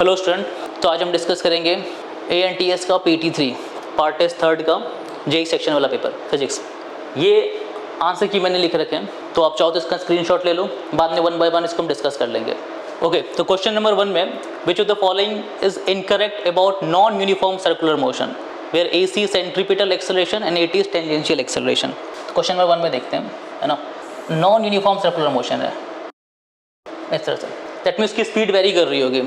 Hello student, तो आज हम डिस्कस करेंगे ANTS का PT3 पार्ट टेस्ट थर्ड का जेई सेक्शन वाला पेपर फिजिक्स। ये आंसर की मैंने लिख रखे हैं, तो आप चाहो तो इसका स्क्रीनशॉट ले लो, बाद में वन बाय वन इसको हम डिस्कस कर लेंगे। ओके, तो क्वेश्चन नंबर 1 में which of the following is incorrect about non uniform circular motion where AC centripetal acceleration and AT is tangential acceleration. तो क्वेश्चन नंबर 1 में देखते हैं, है ना, नॉन यूनिफॉर्म सर्कुलर मोशन है इस तरह से, दैट मीन्स की स्पीड वेरी कर रही होगी।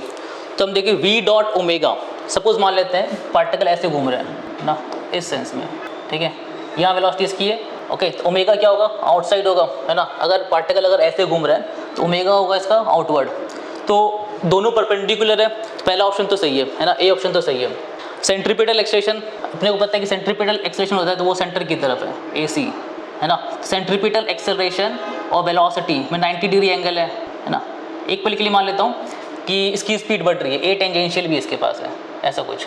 तो हम देखिए v डॉट ओमेगा, सपोज मान लेते हैं पार्टिकल ऐसे घूम रहे हैं ना, इस सेंस में, ठीक है, यहाँ वेलोसिटी इसकी है। ओके, तो ओमेगा क्या होगा, आउटसाइड होगा, है ना। अगर पार्टिकल अगर ऐसे घूम रहा है तो ओमेगा होगा इसका आउटवर्ड। तो दोनों परपेंडिकुलर है, तो पहला ऑप्शन तो सही है ना, ए ऑप्शन तो सही है। सेंट्रीपिटल एक्सेलरेशन, अपने को पता है कि सेंट्रीपिटल एक्सेलरेशन होता है तो वो सेंटर की तरफ है, AC, है ना। सेंट्रीपिटल एक्सेलरेशन और वेलोसिटी में 90 डिग्री एंगल है ना। एक पल के लिए मान लेता हूँ कि इसकी स्पीड बढ़ रही है, ए टेंजेंशियल भी इसके पास है, ऐसा कुछ।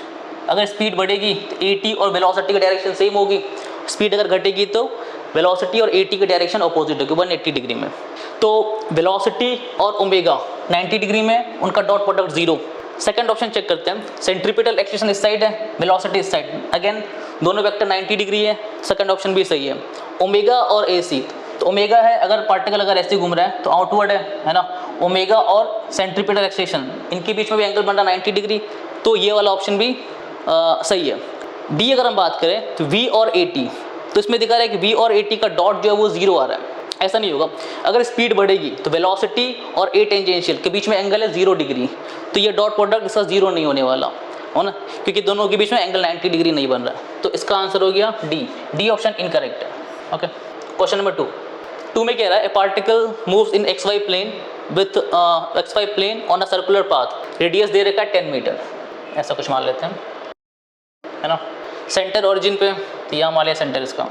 अगर स्पीड बढ़ेगी तो AT और वेलोसिटी की डायरेक्शन सेम होगी, स्पीड अगर घटेगी तो वेलोसिटी और AT की डायरेक्शन अपोजिट होगी 180 डिग्री में। तो वेलोसिटी और ओमेगा 90 डिग्री में, उनका dot product 0। Second option check करते हैं, सेंट्रीपिटल एक्सेलरेशन इस साइड है, वेलोसिटी इस साइड, अगेन दोनों वेक्टर 90 डिग्री है, सेकंड ऑप्शन भी सही है। ओमेगा और AC, तो ओमेगा है, अगर पार्टिकल अगर ऐसे घूम रहा है तो आउटवर्ड है ना। ओमेगा और सेंट्रीपिटल एक्सेलरेशन, इनके बीच में भी एंगल बन रहा 90 डिग्री, तो ये वाला ऑप्शन भी सही है। डी अगर हम बात करें तो V और AT, तो इसमें दिखा रहा है कि V और AT का डॉट जो है वो 0 आ रहा है, ऐसा नहीं होगा। अगर स्पीड बढ़ेगी तो वेलोसिटी और A टेंजेंशियल के बीच में एंगल है 0 डिग्री, तो ये डॉट प्रोडक्ट इसका 0 नहीं होने वाला, हो ना, क्योंकि दोनों के बीच में एंगल 90 डिग्री नहीं बन रहा है। तो इसका आंसर हो गया डी ऑप्शन इनकरेक्ट है। ओके, क्वेश्चन नंबर 2 में कह रहा है a particle moves in XY plane with XY plane on a circular path, radius दे रखा है 10 मीटर, ऐसा कुछ मान लेते हैं, है ना। सेंटर ओरिजिन पे, तो यहाँ मान लिया सेंटर इसका।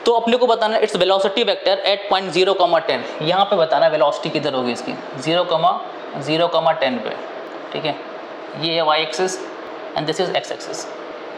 तो अपने को बताना है its velocity vector eight point 0,10, यहाँ पे बताना है वेलोसिटी किधर होगी इसकी 0,10 पे, ठीक है। ये है y axis and this is x axis.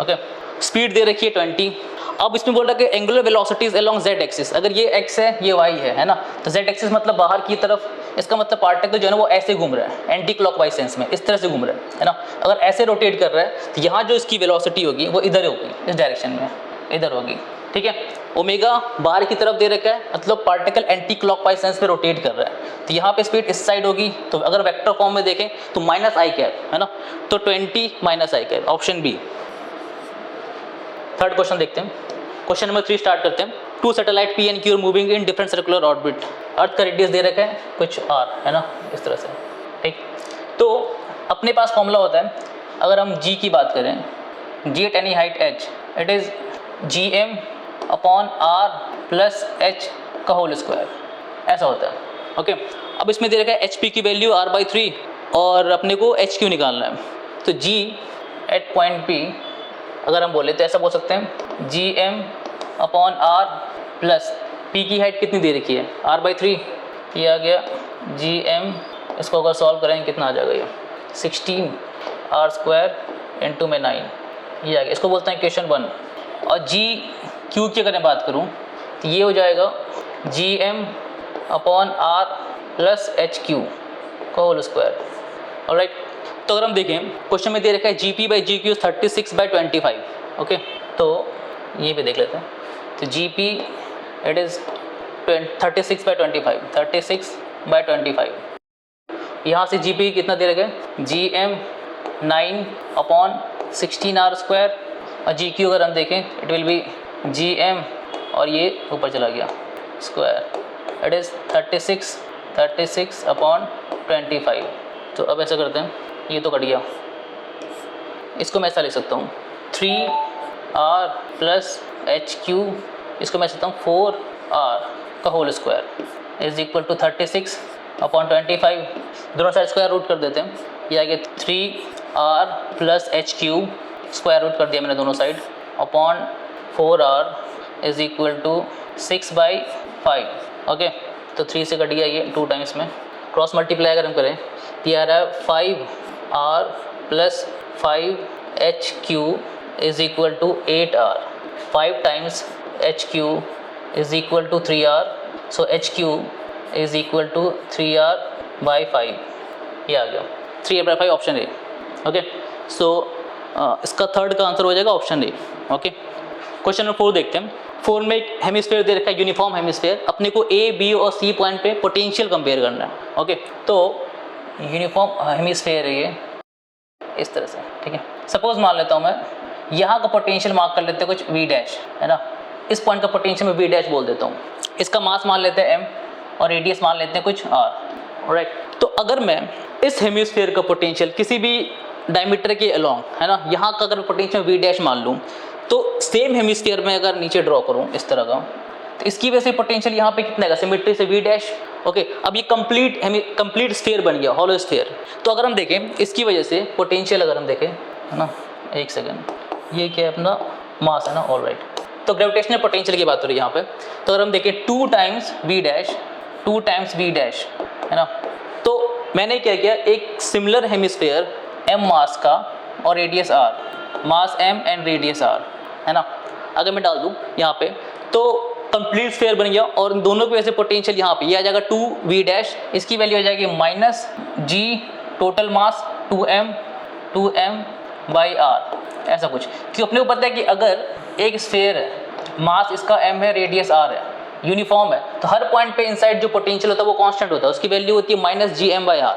Okay, speed दे रखी है 20। अब इसमें बोल रहा है कि angular velocities along z axis, अगर ये x है ये y है ना, तो z एक्सिस मतलब बाहर की तरफ, इसका मतलब पार्टिकल जो है ना वो ऐसे घूम रहा है, एंटी क्लॉकवाइज सेंस में, इस तरह से घूम रहा है ना। अगर ऐसे रोटेट कर रहा है तो यहाँ जो इसकी वेलोसिटी होगी वो इधर होगी, इस डायरेक्शन में इधर होगी, ठीक है। ओमेगा बाहर की तरफ दे रखा है, मतलब पार्टिकल एंटी क्लॉकवाइज सेंस में रोटेट कर रहा है, तो यहाँ पे स्पीड इस साइड होगी। तो अगर वेक्टर फॉर्म में देखें तो -i कैप, है ना, तो 20 -i cap, option B. Third question देखते हैं, क्वेश्चन नंबर 3 स्टार्ट करते हैं। 2 satellite P and Q are moving in different circular orbit, earth का रेडियस दे रखा है कुछ r, है ना, इस तरह से, ठीक। तो अपने पास फॉर्मूला होता है, अगर हम g की बात करें, g at any height h, it is gm upon r plus h का होल स्क्वायर, ऐसा होता है। ओके, अब इसमें दे रखा है hp की वैल्यू r/3 और अपने को hq निकालना है। तो g एट पॉइंट p अगर हम बोले तो ऐसा बोल सकते हैं gm upon r plus p की हाइट कितनी दे रखी है r/3, ये आ गया gm, इसको अगर सॉल्व करेंगे कितना आ जाएगा, ये 16r² इंटू में 9, ये आ गया, इसको बोलते हैं इक्वेशन 1। और gq की अगर मैं बात करूँ तो ये हो जाएगा gm upon r plus hq का होल स्क्वायर। ऑलराइट, तो अगर हम देखें क्वेश्चन में दे रखा है GP/GQ 36/25। ओके, तो ये भी देख लेते हैं, तो GP इट इज़ 36/25, 36/25। यहाँ से GP कितना दे रखा है, GM 9 अपॉन 16r² और GQ अगर हम देखें इट विल बी GM और ये ऊपर चला गया स्क्वायर, इट इज़ 36 अपॉन 25। तो अब ऐसा करते हैं, ये तो कट गया, इसको मैं ऐसा लिख सकता हूँ 3r प्लस HQ, इसको मैं सकता हूँ 4r का whole square is equal to 36 upon 25। दोनों साइड स्क्वायर रूट कर देते हैं, ये आ गया 3r plus HQ, square root कर दिया मैंने दोनों side, upon 4r is equal to 6/5। Okay, तो 3 से कट गया ये 2 टाइम्स में, क्रॉस मल्टीप्लाई अगर हम करें तो ये आ रहा है 5r plus 5HQ is equal to 8r, 5 times HQ is equal to 3r, so HQ is equal to 3r/5, ये आ गया 3r/5 ऑप्शन ए। ओके, सो इसका थर्ड का आंसर हो जाएगा option A. Okay, question number 4 देखते हैं। 4 में एक हेमिस्फीयर दे रखा है, यूनिफॉर्म हेमिस्फीयर। अपने को ए, बी और सी पॉइंट पे पोटेंशियल कंपेयर करना है। ओके, तो यूनिफॉर्म हेमिस्फीयर है ये इस तरह से, ठीक है। सपोज मान लेता हूँ मैं यहाँ का पोटेंशियल मार्क कर लेते हैं कुछ वी डैश, है ना। इस पॉइंट का पोटेंशियल मैं वी डैश बोल देता हूँ। इसका मास मान लेते हैं m और रेडियस मान लेते हैं कुछ r, राइट। तो अगर मैं इस हेमिस्फीयर का पोटेंशियल किसी भी डायमीटर के अलोंग, है ना, यहाँ का अगर पोटेंशियल वी डैश मान लूँ, तो सेम हेमिस्फीयर में अगर नीचे ड्रॉ करूँ इस तरह का, तो इसकी वजह से पोटेंशियल यहाँ पे कितना है, सिमेट्री से वी डैश। ओके, अब ये कंप्लीट स्फीयर बन गया, हॉलो स्फीयर। तो अगर हम देखें इसकी वजह से पोटेंशियल, अगर हम देखें, है ना, एक सेकेंड, ये क्या है अपना मास, है ना, ऑल राइट। तो ग्रेविटेशनल पोटेंशियल की बात हो रही है यहाँ पे। तो अगर हम देखें 2 times V dash, 2 times V dash, है ना। तो मैंने क्या किया, एक सिमिलर हेमिस्फीयर m मास का और radius r, mass m and radius r, है ना, अगर मैं डाल दूँ यहाँ पे तो कंप्लीट स्फीयर बन गया। और इन दोनों की वजह से पोटेंशियल यहाँ पे ये आ जाएगा 2 वी डैश, इसकी वैल्यू आ जाएगी minus g total mass 2m by r, ऐसा कुछ। क्योंकि अपने को पता है कि अगर एक स्फीयर है, मास इसका m है, रेडियस r है, यूनिफॉर्म है, तो हर पॉइंट पे इनसाइड जो पोटेंशियल होता है वो कांस्टेंट होता है, उसकी वैल्यू होती है माइनस gm बाई r।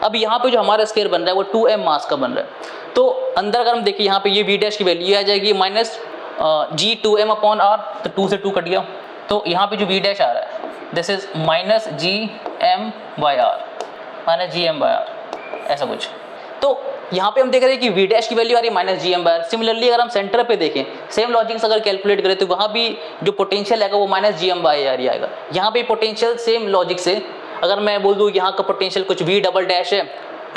अब यहाँ पे जो हमारा स्फीयर बन रहा है वो 2m मास का बन रहा है। तो अंदर अगर हम देखें यहाँ पे ये वी डैश की वैल्यू आ जाएगी minus g 2m upon r, तो 2 से 2 कट गया। तो यहाँ पे जो वी डैश आ रहा है this is minus gm by r, minus gm by r, ऐसा कुछ। तो यहाँ पे हम देख रहे हैं कि वी डैश की वैल्यू आ रही है minus gm by r। Similarly अगर हम सेंटर पे देखें, सेम लॉजिक से अगर कैलकुलेट करें, तो वहाँ भी जो पोटेंशियल आएगा वो माइनस gm बाई r आएगा। यहाँ पे पोटेंशियल सेम लॉजिक से, अगर मैं बोल दूँ यहाँ का पोटेंशियल कुछ v डबल डैश है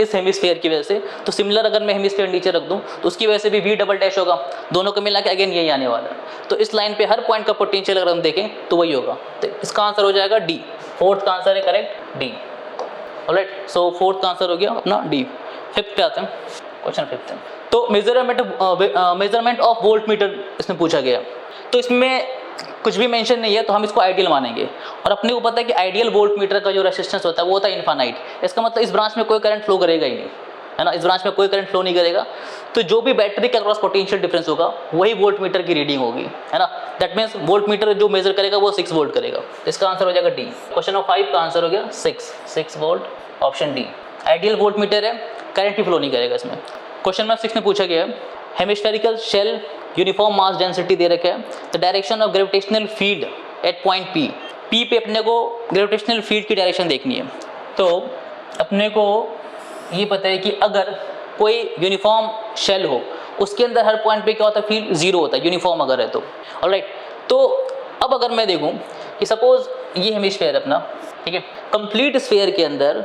इस हेमिस्फीयर की वजह से, तो सिमिलर अगर मैं हेमिस्फीयर नीचे रख दूं तो उसकी वजह से भी v डबल डैश होगा। दोनों को मिला के अगेन यही आने वाला है। तो इस लाइन पे हर पॉइंट का पोटेंशियल अगर हम देखें तो वही होगा। तो इसका आंसर हो जाएगा डी। फोर्थ का आंसर है करेक्ट डी। ऑलराइट, सो फोर्थ का आंसर हो गया अपना डी। फिफ्थ पे आते हैं, क्वेश्चन फिफ्थ है। तो मेजरमेंट ऑफ वोल्ट मीटर इसमें पूछा गया। तो इसमें कुछ भी मेंशन नहीं है, तो हम इसको आइडियल मानेंगे। और अपने को पता है कि आइडियल वोल्ट मीटर का जो रेजिस्टेंस होता है वो होता है इनफाइनाइट। इसका मतलब इस ब्रांच में कोई करंट फ्लो करेगा ही नहीं, है ना, इस ब्रांच में कोई करंट फ्लो नहीं करेगा। तो जो भी बैटरी के अक्रॉस पोटेंशियल डिफरेंस होगा वही वोल्ट मीटर की रीडिंग होगी, है ना। दैट मीन्स वोल्ट मीटर जो मेजर करेगा वो 6 वोल्ट करेगा। इसका आंसर हो जाएगा डी। क्वेश्चन नंबर 5 का आंसर हो गया 6 volt, option D. Ideal volt meter है, करंट ही फ्लो नहीं करेगा इसमें। क्वेश्चन नंबर 6 में पूछा गया है, hemispherical shell uniform mass density दे रखा है। The direction of gravitational field at point P. P पे अपने को ग्रेविटेशनल फील्ड की डायरेक्शन देखनी है। तो अपने को ये पता है कि अगर कोई यूनिफॉर्म शेल हो, उसके अंदर हर पॉइंट पे क्या होता है, फील्ड जीरो होता है, यूनिफॉर्म अगर है तो। ऑलराइट, तो अब अगर मैं देखूं कि सपोज ये हेमिस्फीयर अपना, ठीक है, कंप्लीट स्फीयर के अंदर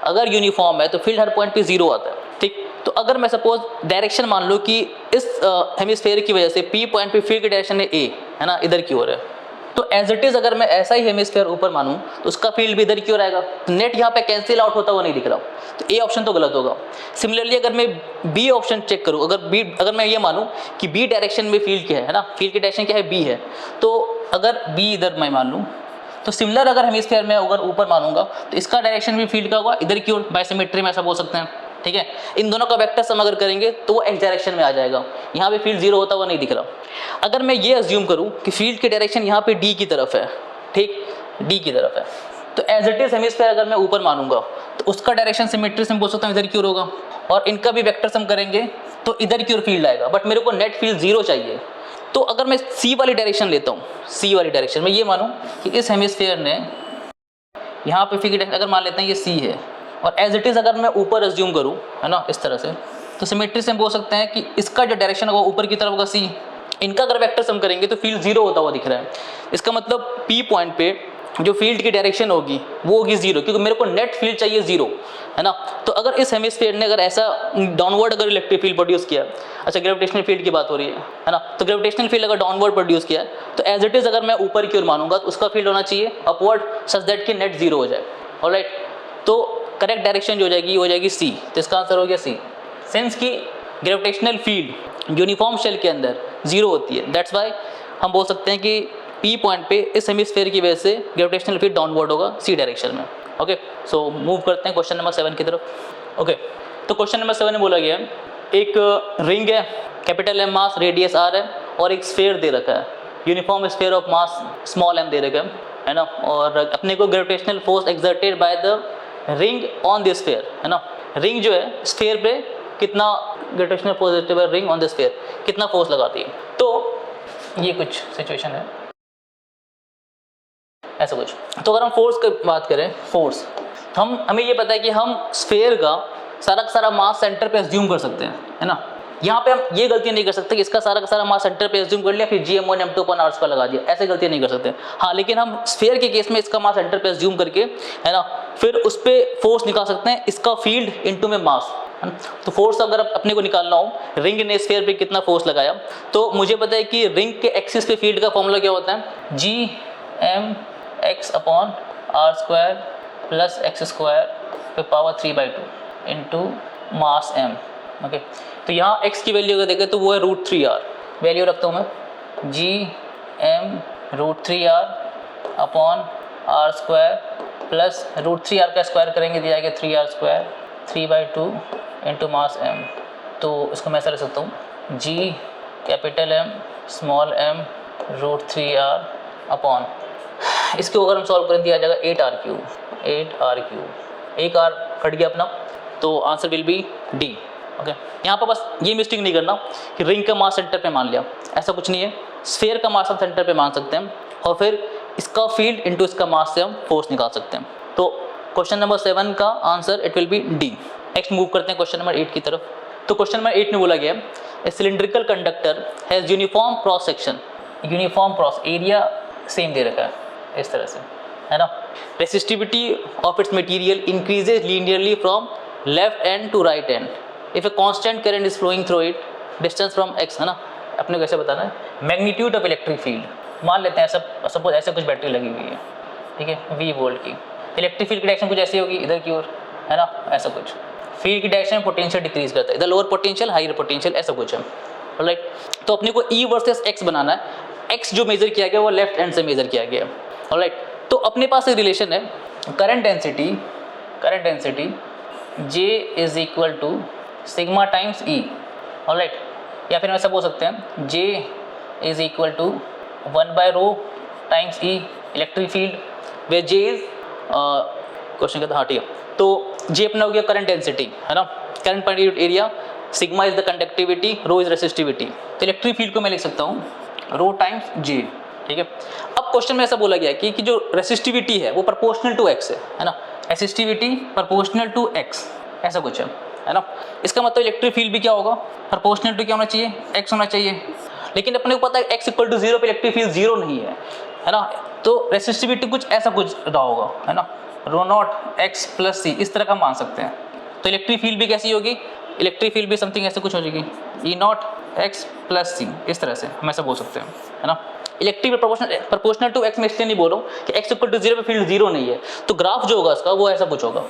अगर यूनिफॉर्म है तो फील्ड हर पॉइंट पे जीरो आता है, ठीक। तो अगर मैं सपोज डायरेक्शन मान लूँ कि इस हेमिस्फीयर की वजह से पी पॉइंट पे फील्ड की डायरेक्शन है ए, है ना, इधर की ओर है। तो एज इट इज अगर मैं ऐसा ही हेमिस्फीयर ऊपर मानूं तो उसका फील्ड भी इधर की ओर आएगा। तो नेट यहाँ पे कैंसिल आउट होता हुआ नहीं दिख रहा, तो ए ऑप्शन तो गलत होगा। सिमिलरली अगर मैं बी ऑप्शन चेक करूँ, अगर मैं ये मानूं कि बी डायरेक्शन में फील्ड क्या है ना, फील्ड की डायरेक्शन क्या है, बी है, तो अगर बी इधर मैं मान लूँ तो सिमिलर अगर हेमिस्फीयर में अगर ऊपर मानूंगा तो इसका डायरेक्शन भी फील्ड का होगा इधर की ओर, बाय सिमेट्री में ऐसा बोल सकते हैं, ठीक है। इन दोनों का वेक्टर सम अगर करेंगे तो वो एक्स डायरेक्शन में आ जाएगा। यहाँ पे फील्ड जीरो होता हुआ नहीं दिख रहा। अगर मैं ये अज्यूम करूँ कि फील्ड की डायरेक्शन यहाँ पे डी की तरफ है, ठीक, डी की तरफ है, तो एज इट इज हेमिस्फीयर अगर मैं ऊपर मानूंगा तो उसका डायरेक्शन सिमेट्री से बोल सकता हूँ इधर की ओर होगा। और इनका भी वेक्टर सम करेंगे तो इधर की ओर फील्ड आएगा, बट मेरे को नेट फील्ड जीरो चाहिए। तो अगर मैं सी वाली डायरेक्शन लेता हूँ, सी वाली डायरेक्शन में ये मानूँ कि इस हेमिस्फीयर ने यहाँ पे फील्ड अगर मान लेते हैं ये सी है, और एज इट इज़ अगर मैं ऊपर अज्यूम करूँ, है ना, इस तरह से, तो सिमेट्री से हम बोल सकते हैं कि इसका जो डायरेक्शन होगा ऊपर की तरफ होगा सी। इनका अगर वेक्टर सम करेंगे तो फील्ड जीरो होता हुआ दिख रहा है। इसका मतलब पी पॉइंट पे जो फील्ड की डायरेक्शन होगी वो होगी जीरो, क्योंकि मेरे को नेट फील्ड चाहिए जीरो, है ना। तो अगर इस हेमिस्फीयर ने अगर ऐसा डाउनवर्ड अगर इलेक्ट्रिक फील्ड प्रोड्यूस किया, अच्छा ग्रेविटेशनल फील्ड की बात हो रही है ना, तो ग्रेविटेशनल फील्ड अगर डाउनवर्ड प्रोड्यूस किया तो एज इट इज अगर मैं ऊपर की ओर मानूंगा तो उसका फील्ड होना चाहिए अपवर्ड, सच दैट कि नेट जीरो हो जाए। ऑलराइट, तो करेक्ट डायरेक्शन जो हो जाएगी वो हो जाएगी सी। तो इसका आंसर हो गया सी। सिंस की ग्रेविटेशनल फील्ड यूनिफॉर्म शेल के अंदर जीरो होती है, दैट्स वाई हम बोल सकते हैं कि पी पॉइंट पे इस हेमिस्फीयर की वजह से ग्रेविटेशनल फील्ड डाउनवर्ड होगा सी डायरेक्शन में। ओके, सो मूव करते हैं क्वेश्चन नंबर 7 की तरफ। ओके, तो क्वेश्चन नंबर 7 में बोला गया है एक रिंग है, capital M mass, radius R है, और एक स्फीयर दे रखा है, uniform sphere of mass small M दे रखा है ना, और अपने को gravitational force exerted by the ring on this sphere, है ना। रिंग जो है स्फीयर पे कितना gravitational force ring on the sphere कितना फोर्स लगाती है। तो ये कुछ सिचुएशन है ऐसा कुछ। तो अगर हम फोर्स की बात करें, फोर्स हमें ये पता है कि हम स्फीयर का सारा मास सेंटर पे अज्यूम कर सकते हैं, है ना। यहाँ पे हम ये गलती नहीं कर सकते कि इसका सारा मास सेंटर पे अज्यूम कर लिया फिर Gm1 m2/r² लगा दिया, ऐसे गलती नहीं कर सकते। हाँ, लेकिन हम स्फीयर के केस में इसका मास सेंटर पे अज्यूम करके, है ना, फिर उस पर फोर्स निकाल सकते हैं, इसका फील्ड इनटू में मास। तो फोर्स अगर अपने को निकालना हो, रिंग ने स्फीयर पे कितना फोर्स लगाया, तो मुझे पता है कि रिंग के एक्सिस पे फील्ड का फॉर्मूला क्या होता है, Gmx/r² + x² 3/2 into mass m। Okay, तो यहाँ x की वैल्यू अगर देखें तो वो है √3r, वैल्यू रखता हूँ मैं Gm√3r/r² प्लस √3r का स्क्वायर करेंगे दिया गया 3r² 3/2 इंटू मास m। तो इसको मैं ऐसा रख सकता हूँ G capital M small m √3r/, इसको अगर हम सॉल्व करें दिया जाएगा 8r3, एक r कट गया अपना, तो answer will B D. Okay, यहाँ पर बस ये मिस्टेक नहीं करना कि रिंग का मास सेंटर पे मान लिया, ऐसा कुछ नहीं है। स्फीयर का मास हम सेंटर पे मान सकते हैं और फिर इसका फील्ड इनटू इसका मास से हम फोर्स निकाल सकते हैं। तो क्वेश्चन नंबर 7 का answer it will B D. Next move करते हैं क्वेश्चन नंबर 8 की तरफ। तो क्वेश्चन नंबर 8 में बोला गया a cylindrical conductor has uniform cross section, uniform cross area same दे रखा है इस तरह से, है ना। Resistivity of its material increases linearly from left end to right end if a constant current is flowing through it, distance from x, है ना। अपने को कैसे बताना है, मैग्नीट्यूड ऑफ इलेक्ट्रिक फील्ड मान लेते हैं, सपोज ऐसे कुछ बैटरी लगी हुई है, ठीक है, V वोल्ट की, इलेक्ट्रिक फील्ड की डायरेक्शन कुछ ऐसी होगी इधर की ओर, है ना, ऐसा कुछ। फील्ड की डायरेक्शन में पोटेंशियल डिक्रीज करता है, इधर लोअर पोटेंशियल हायर पोटेंशियल, ऐसा कुछ है, राइट। तो अपने को E वर्सेस x बनाना है, x जो मेजर किया गया वो लेफ्ट हैंड से मेजर किया गया, राइट। तो अपने पास एक रिलेशन है, current density J is equal to sigma times E, alright. या फिर हम ऐसा बोल सकते हैं J is equal to 1/ρ times E electric field, वे J इज क्वेश्चन कहता है, हाँ ठीक है। तो J अपना हो गया करंट डेंसिटी, है ना, current per unit area, sigma is the conductivity, ρ is resistivity. तो इलेक्ट्रिक फील्ड को मैं लिख सकता हूँ ρ टाइम्स J, ठीक है। अब क्वेश्चन में ऐसा बोला गया कि जो रेसिस्टिविटी है वो प्रोपोर्शनल टू x है ना, रेसिस्टिविटी प्रोपोर्शनल टू x, ऐसा कुछ है ना। इसका मतलब इलेक्ट्रिक फील्ड भी क्या होगा, प्रोपोर्शनल टू क्या होना चाहिए, x होना चाहिए। लेकिन अपने को पता है x = 0 पे इलेक्ट्रिक फील्ड 0 नहीं है ना। तो रेसिस्टिविटी कुछ ऐसा कुछ रहा होगा, है ना, ρ0 x + c, इस तरह का मान सकते हैं। तो इलेक्ट्रिक फील्ड भी कैसी होगी, इलेक्ट्रिक फील्ड भी समथिंग ऐसे कुछ हो जाएगी E0 x + c, इस तरह से हम ऐसा बोल सकते हैं, है ना। इलेक्ट्रिक प्रोपोर्शनल टू x में इसलिए नहीं बोल रहा हूँ कि x = 0 पे फील्ड 0 नहीं है, तो ग्राफ जो होगा इसका वो ऐसा कुछ होगा,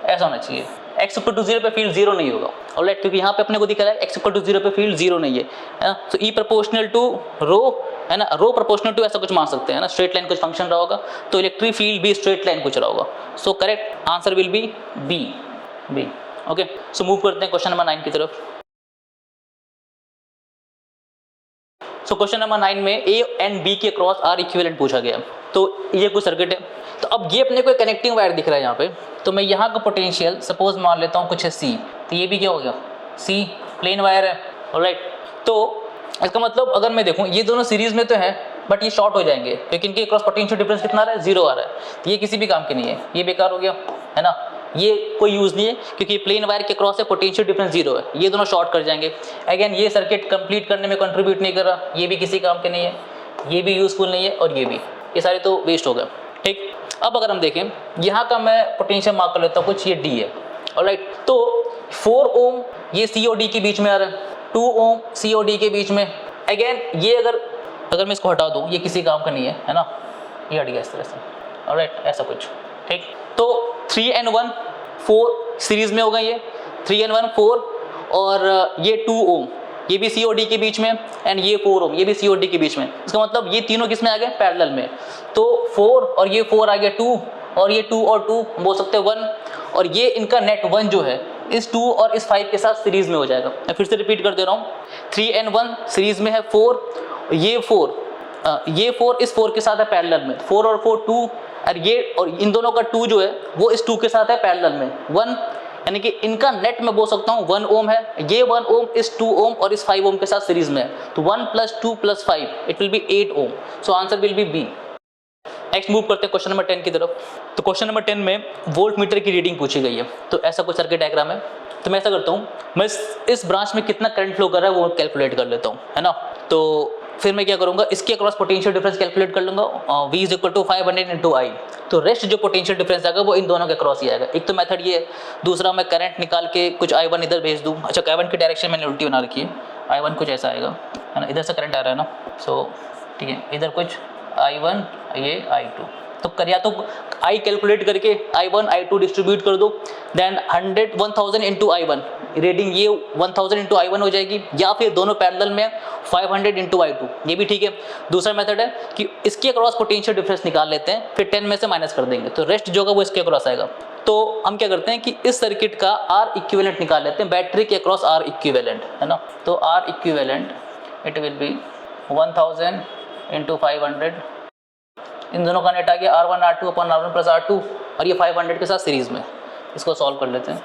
ऐसा होना चाहिए, x = 0 पे फील्ड 0 नहीं होगा, ऑलराइट, क्योंकि यहाँ पे अपने को दिख रहा है x = 0 पे फील्ड 0 नहीं है ना। तो E प्रोपोर्शनल टू ρ, है ना, ρ प्रोपोर्शनल टू ऐसा कुछ मान सकते हैं ना, स्ट्रेट लाइन कुछ फंक्शन रहा होगा, तो इलेक्ट्रिक फील्ड भी स्ट्रेट लाइन कुछ रहा होगा। So correct answer will be B. Okay, so move करते हैं क्वेश्चन नंबर 9 की तरफ। सो क्वेश्चन नंबर 9 में A एंड B के क्रॉस R इक्विवेलेंट पूछा गया। तो ये कुछ सर्किट है, तो अब ये अपने को कनेक्टिंग वायर दिख रहा है यहाँ पे, तो मैं यहाँ का पोटेंशियल सपोज मान लेता हूँ कुछ है C, तो ये भी क्या हो गया C, प्लेन वायर है, ऑलराइट। तो इसका मतलब अगर मैं देखूँ ये दोनों सीरीज में तो है बट ये शॉर्ट हो जाएंगे क्योंकि इनके क्रॉस पोटेंशियल डिफरेंस कितना आ रहा है, 0 आ रहा है, तो ये किसी भी काम के नहीं है, ये बेकार हो गया, है ना, ये कोई यूज़ नहीं है क्योंकि प्लेन वायर के क्रॉस से पोटेंशियल डिफरेंस 0 है, ये दोनों शॉर्ट कर जाएंगे। अगेन ये सर्किट कंप्लीट करने में कंट्रीब्यूट नहीं कर रहा, ये भी किसी काम के नहीं है, ये भी यूज़फुल नहीं है और ये भी, ये सारे तो वेस्ट हो गए, ठीक। अब अगर हम देखें यहाँ का मैं पोटेंशियल मार्क कर लेता हूँ कुछ, ये D है, ऑलराइट। तो 4 ओम ये C और D के बीच में आ रहा है, 2 ओम C और D के बीच में। अगेन ये अगर मैं इसको हटा दूँ ये किसी काम का नहीं है ना, ये हट गया इस तरह से, ऑलराइट, ऐसा कुछ, ठीक। तो 3 and 1 4 सीरीज में हो गए, ये 3 and 1 4, और ये 2 ओम ये भी C और D के बीच में, एंड ये 4 ओम ये भी C और D के बीच में। इसका मतलब ये तीनों किस में आ गए, पैरेलल में। तो 4 और ये 4 आ गया 2, और ये 2 और 2 बोल सकते हैं 1, और ये इनका नेट 1 जो है इस 2 और इस 5 के साथ सीरीज में हो जाएगा। मैं फिर से रिपीट कर दे रहा हूँ, 3 and 1 सीरीज में है 4, ये 4 इस 4 के साथ है पैरेलल में, 4 और 4 2, और इन दोनों का 2 जो है वो इस 2 के साथ है पैरेलल में 1, यानी कि इनका नेट मैं बोल सकता हूँ 1 ओम है, ये 1 ओम इस 2 ओम और इस 5 ओम के साथ सीरीज में है, तो 1 + 2 + 5 it will be 8 ohm. So answer will be B. Next move करते हैं क्वेश्चन नंबर 10 की तरफ। तो क्वेश्चन नंबर 10 में वोल्ट मीटर की रीडिंग पूछी गई है। तो ऐसा कुछ सर्किट डायग्राम है। तो मैं ऐसा करता हूँ, मैं इस ब्रांच में कितना करंट फ्लो कर रहा है वो कैलकुलेट कर लेता हूँ, है ना। तो फिर मैं क्या करूँगा, इसके अक्रॉस पोटेंशियल डिफरेंस कैलकुलेट कर लूँगा, V = 500 × I। तो रेस्ट जो पोटेंशियल डिफरेंस आएगा वो इन दोनों के अक्रॉस ही आएगा। एक तो मेथड ये है, दूसरा मैं करंट निकाल के कुछ I1 इधर भेज दूँ। अच्छा, I1 की डायरेक्शन मैंने उल्टी बना रखी है, I1 कुछ ऐसा आएगा, है ना, इधर से करंट आ रहा है ना, सो ठीक है, इधर कुछ I1 ये I2। तो कर या तो I कैलकुलेट करके I1 I2 डिस्ट्रीब्यूट कर दो, देन 1000 × I1 रीडिंग ये 1000 × I1 हो जाएगी, या फिर दोनों पैरेलल में 500 × I2, ये भी ठीक है। दूसरा मेथड है कि इसके अक्रॉस पोटेंशियल डिफरेंस निकाल लेते हैं, फिर 10 में से माइनस कर देंगे, तो रेस्ट जो होगा वो इसके अक्रॉस आएगा। तो हम क्या करते हैं कि इस सर्किट का R इक्विवेलेंट निकाल लेते हैं, बैटरी के अक्रॉस R इक्विवेलेंट, है ना। तो R equivalent it will B 1000 × 500, इन दोनों का नेट आ गया R1 R2 / R1 + R2, और ये 500 के साथ सीरीज में। इसको सॉल्व कर लेते हैं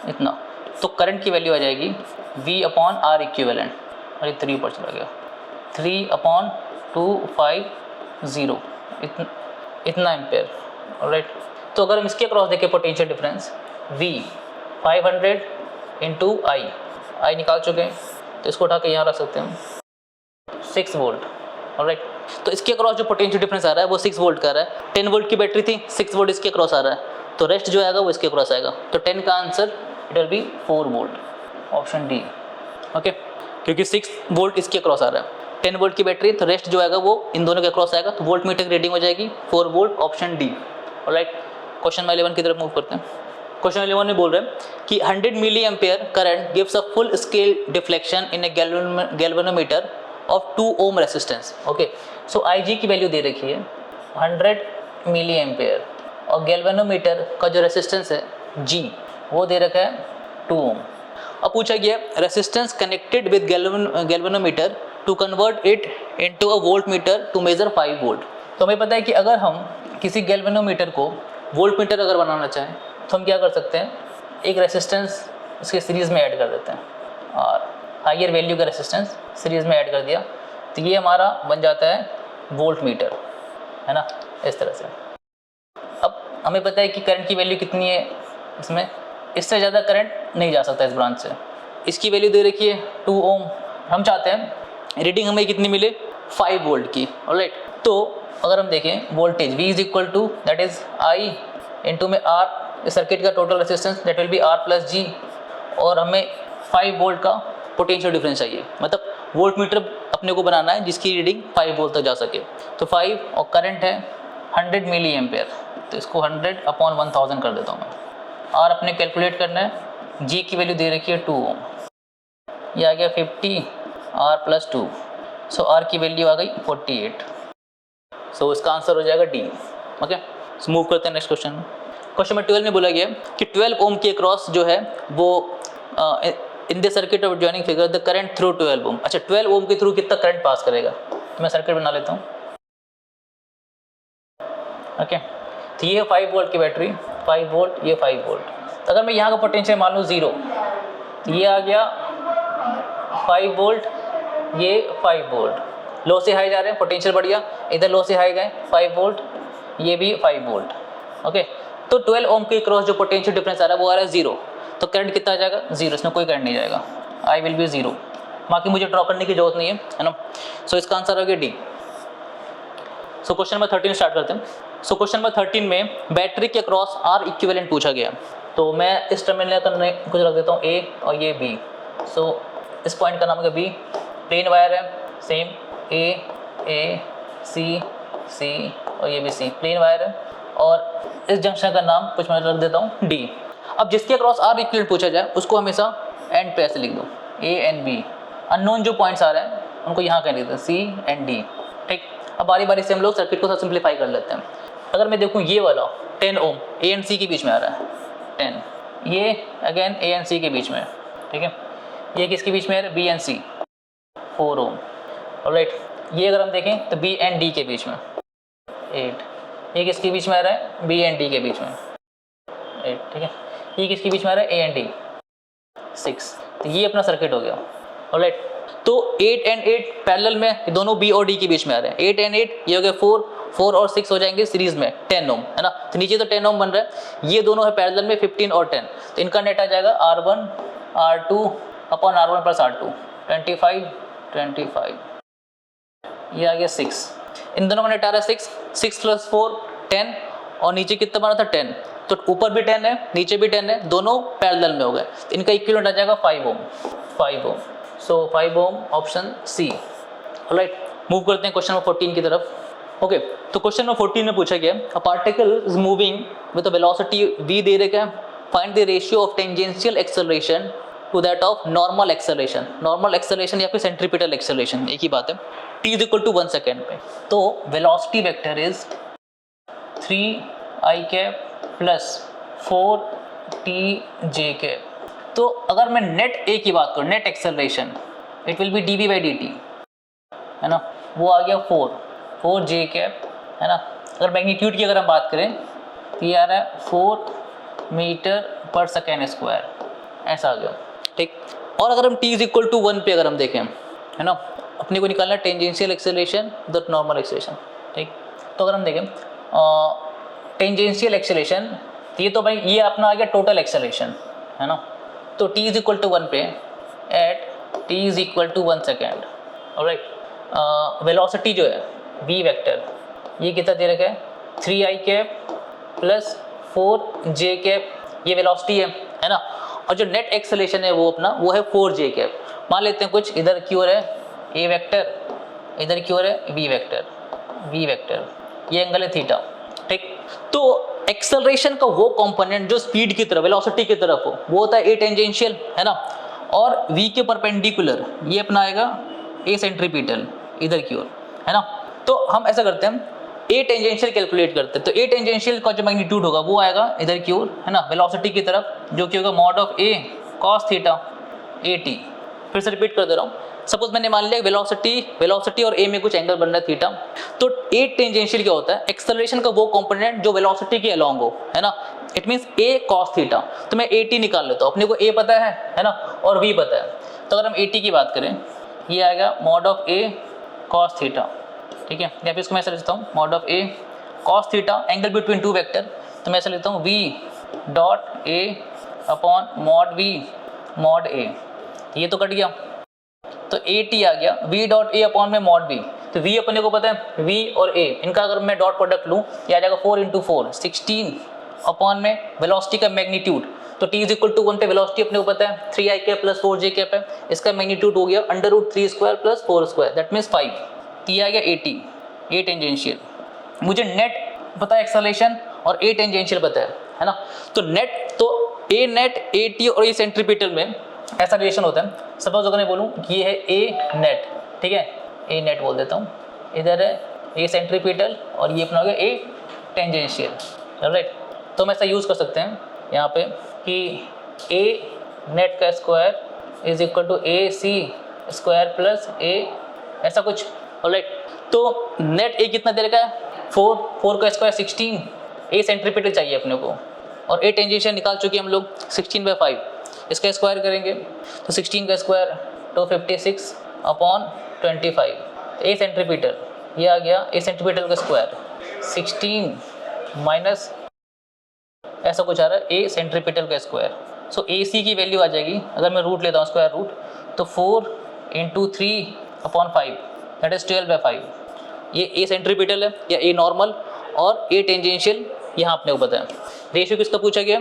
इतना। तो करंट की वैल्यू आ जाएगी V/R इक्विवेलेंट, और ये 3 ऊपर चला गया, 3/250 इतना एम्पेयर। ऑलराइट, तो अगर हम इसके क्रॉस देखें पोटेंशियल डिफरेंस V 500 × I निकाल चुके हैं, तो इसको उठा के यहाँ रख सकते हैं 6 वोल्ट। ऑलराइट, तो इसके अक्रॉस जो पोटेंशियल डिफरेंस आ रहा है वो 6 वोल्ट का आ रहा है। 10 वोल्ट की बैटरी थी, 6 वोल्ट इसके अक्रॉस आ रहा है, तो रेस्ट जो आएगा वो इसके अक्रॉस आएगा। तो 10 का answer it will B 4 volt, option D. Okay, क्योंकि 6 वोल्ट इसके अक्रॉस आ रहा है, 10 वोल्ट की बैटरी, तो रेस्ट जो आएगा वो इन दोनों के अक्रॉस आएगा, तो वोल्ट मीटर की रीडिंग हो जाएगी 4 volt, option D. Alright, question 11 की तरफ मूव करते हैं। क्वेश्चन 11 में बोल रहे हैं कि 100 milliampere current gives a full scale deflection in a galvanometer of 2 ohm resistance. Okay, so IG की वैल्यू दे रखी है 100 मिली एम्पेयर, और गैल्वेनोमीटर का जो रेसिस्टेंस है G वो दे रखा है 2 ओम। अब पूछा गया resistance connected with galvanometer to convert it into a voltmeter to measure 5 volt. तो हमें पता है कि अगर हम किसी गैल्वेनोमीटर को वोल्ट मीटर अगर बनाना चाहें तो हम क्या कर सकते हैं, एक रेसिस्टेंस इसके सीरीज़ में ऐड कर देते हैं, और हाइयर वैल्यू का रेसिस्टेंस सीरीज़ में ऐड कर दिया, तो ये हमारा बन जाता है वोल्ट मीटर, है ना, इस तरह से। अब हमें पता है कि करंट की वैल्यू कितनी है इसमें, इससे ज़्यादा करंट नहीं जा सकता इस ब्रांच से। इसकी वैल्यू दे रखी है 2 ओम, हम चाहते हैं रीडिंग हमें कितनी मिले 5 वोल्ट की। ऑलराइट, तो अगर हम देखें voltage V = that is I into में R, इस सर्किट का total resistance that will be R + G, और हमें 5 वोल्ट का पोटेंशियल डिफरेंस चाहिए, मतलब वोल्ट मीटर अपने को बनाना है जिसकी रीडिंग 5 वोल्ट तक जा सके। तो 5 और करंट है 100 मिली एम्पेयर, तो इसको 100/1000 कर देता हूँ मैं। R अपने कैलकुलेट करना है, G की वैल्यू दे रखी है 2 ओम, ये आ गया 50 R + 2, सो R की वैल्यू आ गई 48, सो इसका आंसर हो जाएगा D। ओके, सो मूव करते हैं नेक्स्ट क्वेश्चन में। क्वेश्चन नंबर 12 में बोला गया कि 12 ओम के क्रॉस जो है वो in the circuit of joining figure the current through 12 ओम। अच्छा, 12 ओम के थ्रू कितना करंट पास करेगा, तो मैं सर्किट बना लेता हूँ। ओके, तो ये 5 वोल्ट की बैटरी, 5 वोल्ट, ये 5 वोल्ट। तो अगर मैं यहाँ का पोटेंशियल मान लूँ 0, तो ये आ गया 5 वोल्ट, ये 5 वोल्ट, लो से हाई जा रहे हैं, पोटेंशियल बढ़ गया, इधर लो से हाई गए 5 वोल्ट, ये भी 5 वोल्ट। ओके, तो 12 ओम के क्रॉस जो पोटेंशियल डिफरेंस आ रहा है वो आ रहा है 0, तो करंट कितना आ जाएगा 0, इसमें कोई करंट नहीं जाएगा, I विल बी 0, बाकी मुझे ड्रॉ करने की जरूरत नहीं है ना। सो इसका आंसर हो गया D। सो क्वेश्चन नंबर 13 स्टार्ट करते हैं। सो क्वेश्चन नंबर 13 में बैटरी के क्रॉस R इक्विवेलेंट पूछा गया, तो मैं इस टर्मिनल करने कुछ रख देता हूँ A और ये B। सो इस पॉइंट का नाम है B, प्लेन वायर है, सेम A C और ये भी C, प्लेन वायर है, और इस जंक्शन का नाम कुछ मैं रख देता हूँ D। अब जिसके क्रॉस R इक्विवेलेंट पूछा जाए उसको हमेशा एंड पे ऐसे लिख दो, A and B। अननोन जो पॉइंट्स आ रहे हैं उनको यहाँ कह देते हैं C and D। ठीक, अब बारी बारी से हम लोग सर्किट को सिंप्लीफाई कर लेते हैं। अगर मैं देखूँ ये वाला 10 ओम ए एंड सी के बीच में आ रहा है 10, ये अगेन ए एंड सी के बीच में है, ठीक है। ये किसके बीच में है, B and C 4 ohm, alright. ये अगर हम देखें तो बी एंड डी के बीच में 8, ये किसके बीच में आ रहा है, बी एंड डी के बीच में 8, ठीक है। ये किसके बीच में आ रहा है, ए एंड डी 6, तो ये अपना सर्किट हो गया, ऑलराइट। तो 8 एंड 8 पैरेलल में, दोनों बी और डी के बीच में आ रहे हैं, 8 एंड 8 ये हो गया 4 और 6 हो जाएंगे सीरीज में 10 ओम, है ना। तो नीचे तो 10 ओम बन रहा है, ये दोनों है पैरेलल में 15 और 10, तो इनका नेट आ जाएगा R1 R2 upon R1 plus R2 25, ये आ गया 6, इन दोनों का नेट आ रहा है 6 प्लस 4 10, और नीचे कितना बना था 10, तो ऊपर भी 10 है नीचे भी 10 है, दोनों पैरेलल में हो गए, तो इनका इक्विवेलेंट आ जाएगा 5 ohm, so 5 ohm option C, alright. Move करते हैं क्वेश्चन नंबर 14 की तरफ। ओके, तो क्वेश्चन नंबर 14 में पूछा गया a particle is moving with a velocity v दे रखा है, find the ratio of tangential acceleration to that of normal acceleration. Normal acceleration या फिर सेंट्रीपिटल एक्सेलरेशन एक ही बात है, t is equal to 1 second पे। तो velocity vector is 3i cap plus 4tj cap. तो अगर मैं नेट ए की बात करूँ, net acceleration, it will be dv by dt, है ना, वो आ गया 4j कैप, है ना। अगर मैग्नीट्यूड की अगर हम बात करें तो ये आ रहा है 4 मीटर पर सेकेंड स्क्वायर, ऐसा आ गया, ठीक। और अगर हम t इज इक्वल टू 1 पे अगर हम देखें, है ना, अपने को निकालना है tangential acceleration the normal acceleration, ठीक। तो अगर हम देखें टेंजेंशियल एक्सेलरेशन, ये तो भाई ये अपना आ गया टोटल एक्सेलरेशन, है ना। तो t इज इक्वल टू 1 पे at t is equal to 1 second, alright. Velocity जो है v वेक्टर, ये कितना दे रखा है 3i cap plus 4j cap, ये वेलोसिटी है ना। और जो नेट एक्सेलरेशन है वो अपना वो है 4j कैप। मान लेते हैं कुछ इधर की ओर है a वेक्टर, इधर की ओर है v वेक्टर, ये एंगल है थीटा, ठीक। तो एक्सेलरेशन का वो कंपोनेंट जो स्पीड की तरफ, वेलोसिटी की तरफ हो, वो होता है ए टेंजेंशियल, है ना। और v के परपेंडिकुलर ये अपना आएगा ए सेंट्रीपिटल इधर की ओर, है ना। तो हम ऐसा करते हैं, ए टेंजेंशियल कैलकुलेट करते हैं। तो ए टेंजेंशियल का जो मैग्नीट्यूड होगा वो आएगा इधर की ओर, है ना, वेलोसिटी की तरफ, जो कि होगा mod of a cos theta at। फिर से रिपीट कर दे रहा हूँ, सपोज मैंने मान लिया वेलोसिटी और a में कुछ एंगल बन रहा है थीटा, तो a टेंजेंशियल क्या होता है, एक्सेलरेशन का वो कंपोनेंट जो वेलोसिटी के अलोंग हो, है ना। It means a cos theta, तो मैं at निकाल लेता हूँ, अपने को a पता है ना, और v पता है। तो अगर हम at की बात करें, ये आएगा mod of a cos theta, ठीक है। या फिर इसको मैं ऐसा लिखता हूँ mod of a cos theta, angle between two vector, तो मैं ऐसा लिखता हूँ v dot a upon mod v mod a, ये तो कट गया, तो at आ गया v डॉट a अपॉन में मॉड v। तो v अपने को पता है, v और a इनका अगर मैं डॉट प्रोडक्ट लूँ, ये आ जाएगा 4 इंटू 4 16 अपॉन में वेलोसिटी का मैग्नीट्यूड। तो t इज इक्वल टू 1 पे वेलोसिटी अपने को पता है 3i cap plus 4j cap है, इसका मैग्नीट्यूड हो गया under root 3 square plus 4 square, that means 5। तो ये आ गया 80, ए टेंजेंशियल। मुझे नेट पता है एक्सेलरेशन और ए टेंजेंशियल पता है ना। तो नेट, तो ए नेट, ए टी और ए सेंट्रीपिटल में ऐसा रिलेशन होता है। सपोज अगर मैं बोलूँ कि ये है ए नेट, ठीक है, ए नेट बोल देता हूँ, इधर है ए सेंट्रीपिटल और ये अपना हो गया ए टेंजेंशियल, राइट। तो हम ऐसा यूज़ कर सकते हैं यहाँ पे कि ए नेट का square is equal to A C square plus A, ऐसा कुछ, ऑलराइट। तो नेट ए कितना दे रखा है 4 का स्क्वायर 16, ए सेंट्रीपिटल चाहिए अपने को, और ए टेंजेंशियल निकाल चुके हम लोग 16/5, इसका स्क्वायर करेंगे तो 16 का स्क्वायर 256 अपॉन 25, ए सेंट्रीपिटल ये आ गया ए सेंट्रीपिटल का स्क्वायर 16 माइनस ऐसा कुछ आ रहा है ए सेंट्रीपिटल का स्क्वायर। सो ए सी की वैल्यू आ जाएगी, अगर मैं रूट लेता हूँ स्क्वायर रूट, तो 4 इंटू 3 अपॉन 5 दैट इज 12/5। ये ए सेंट्रीपिटल है या ए नॉर्मल, और ए टेंजेंशियल यहाँ अपने को पता है। रेशियो किसका पूछा गया,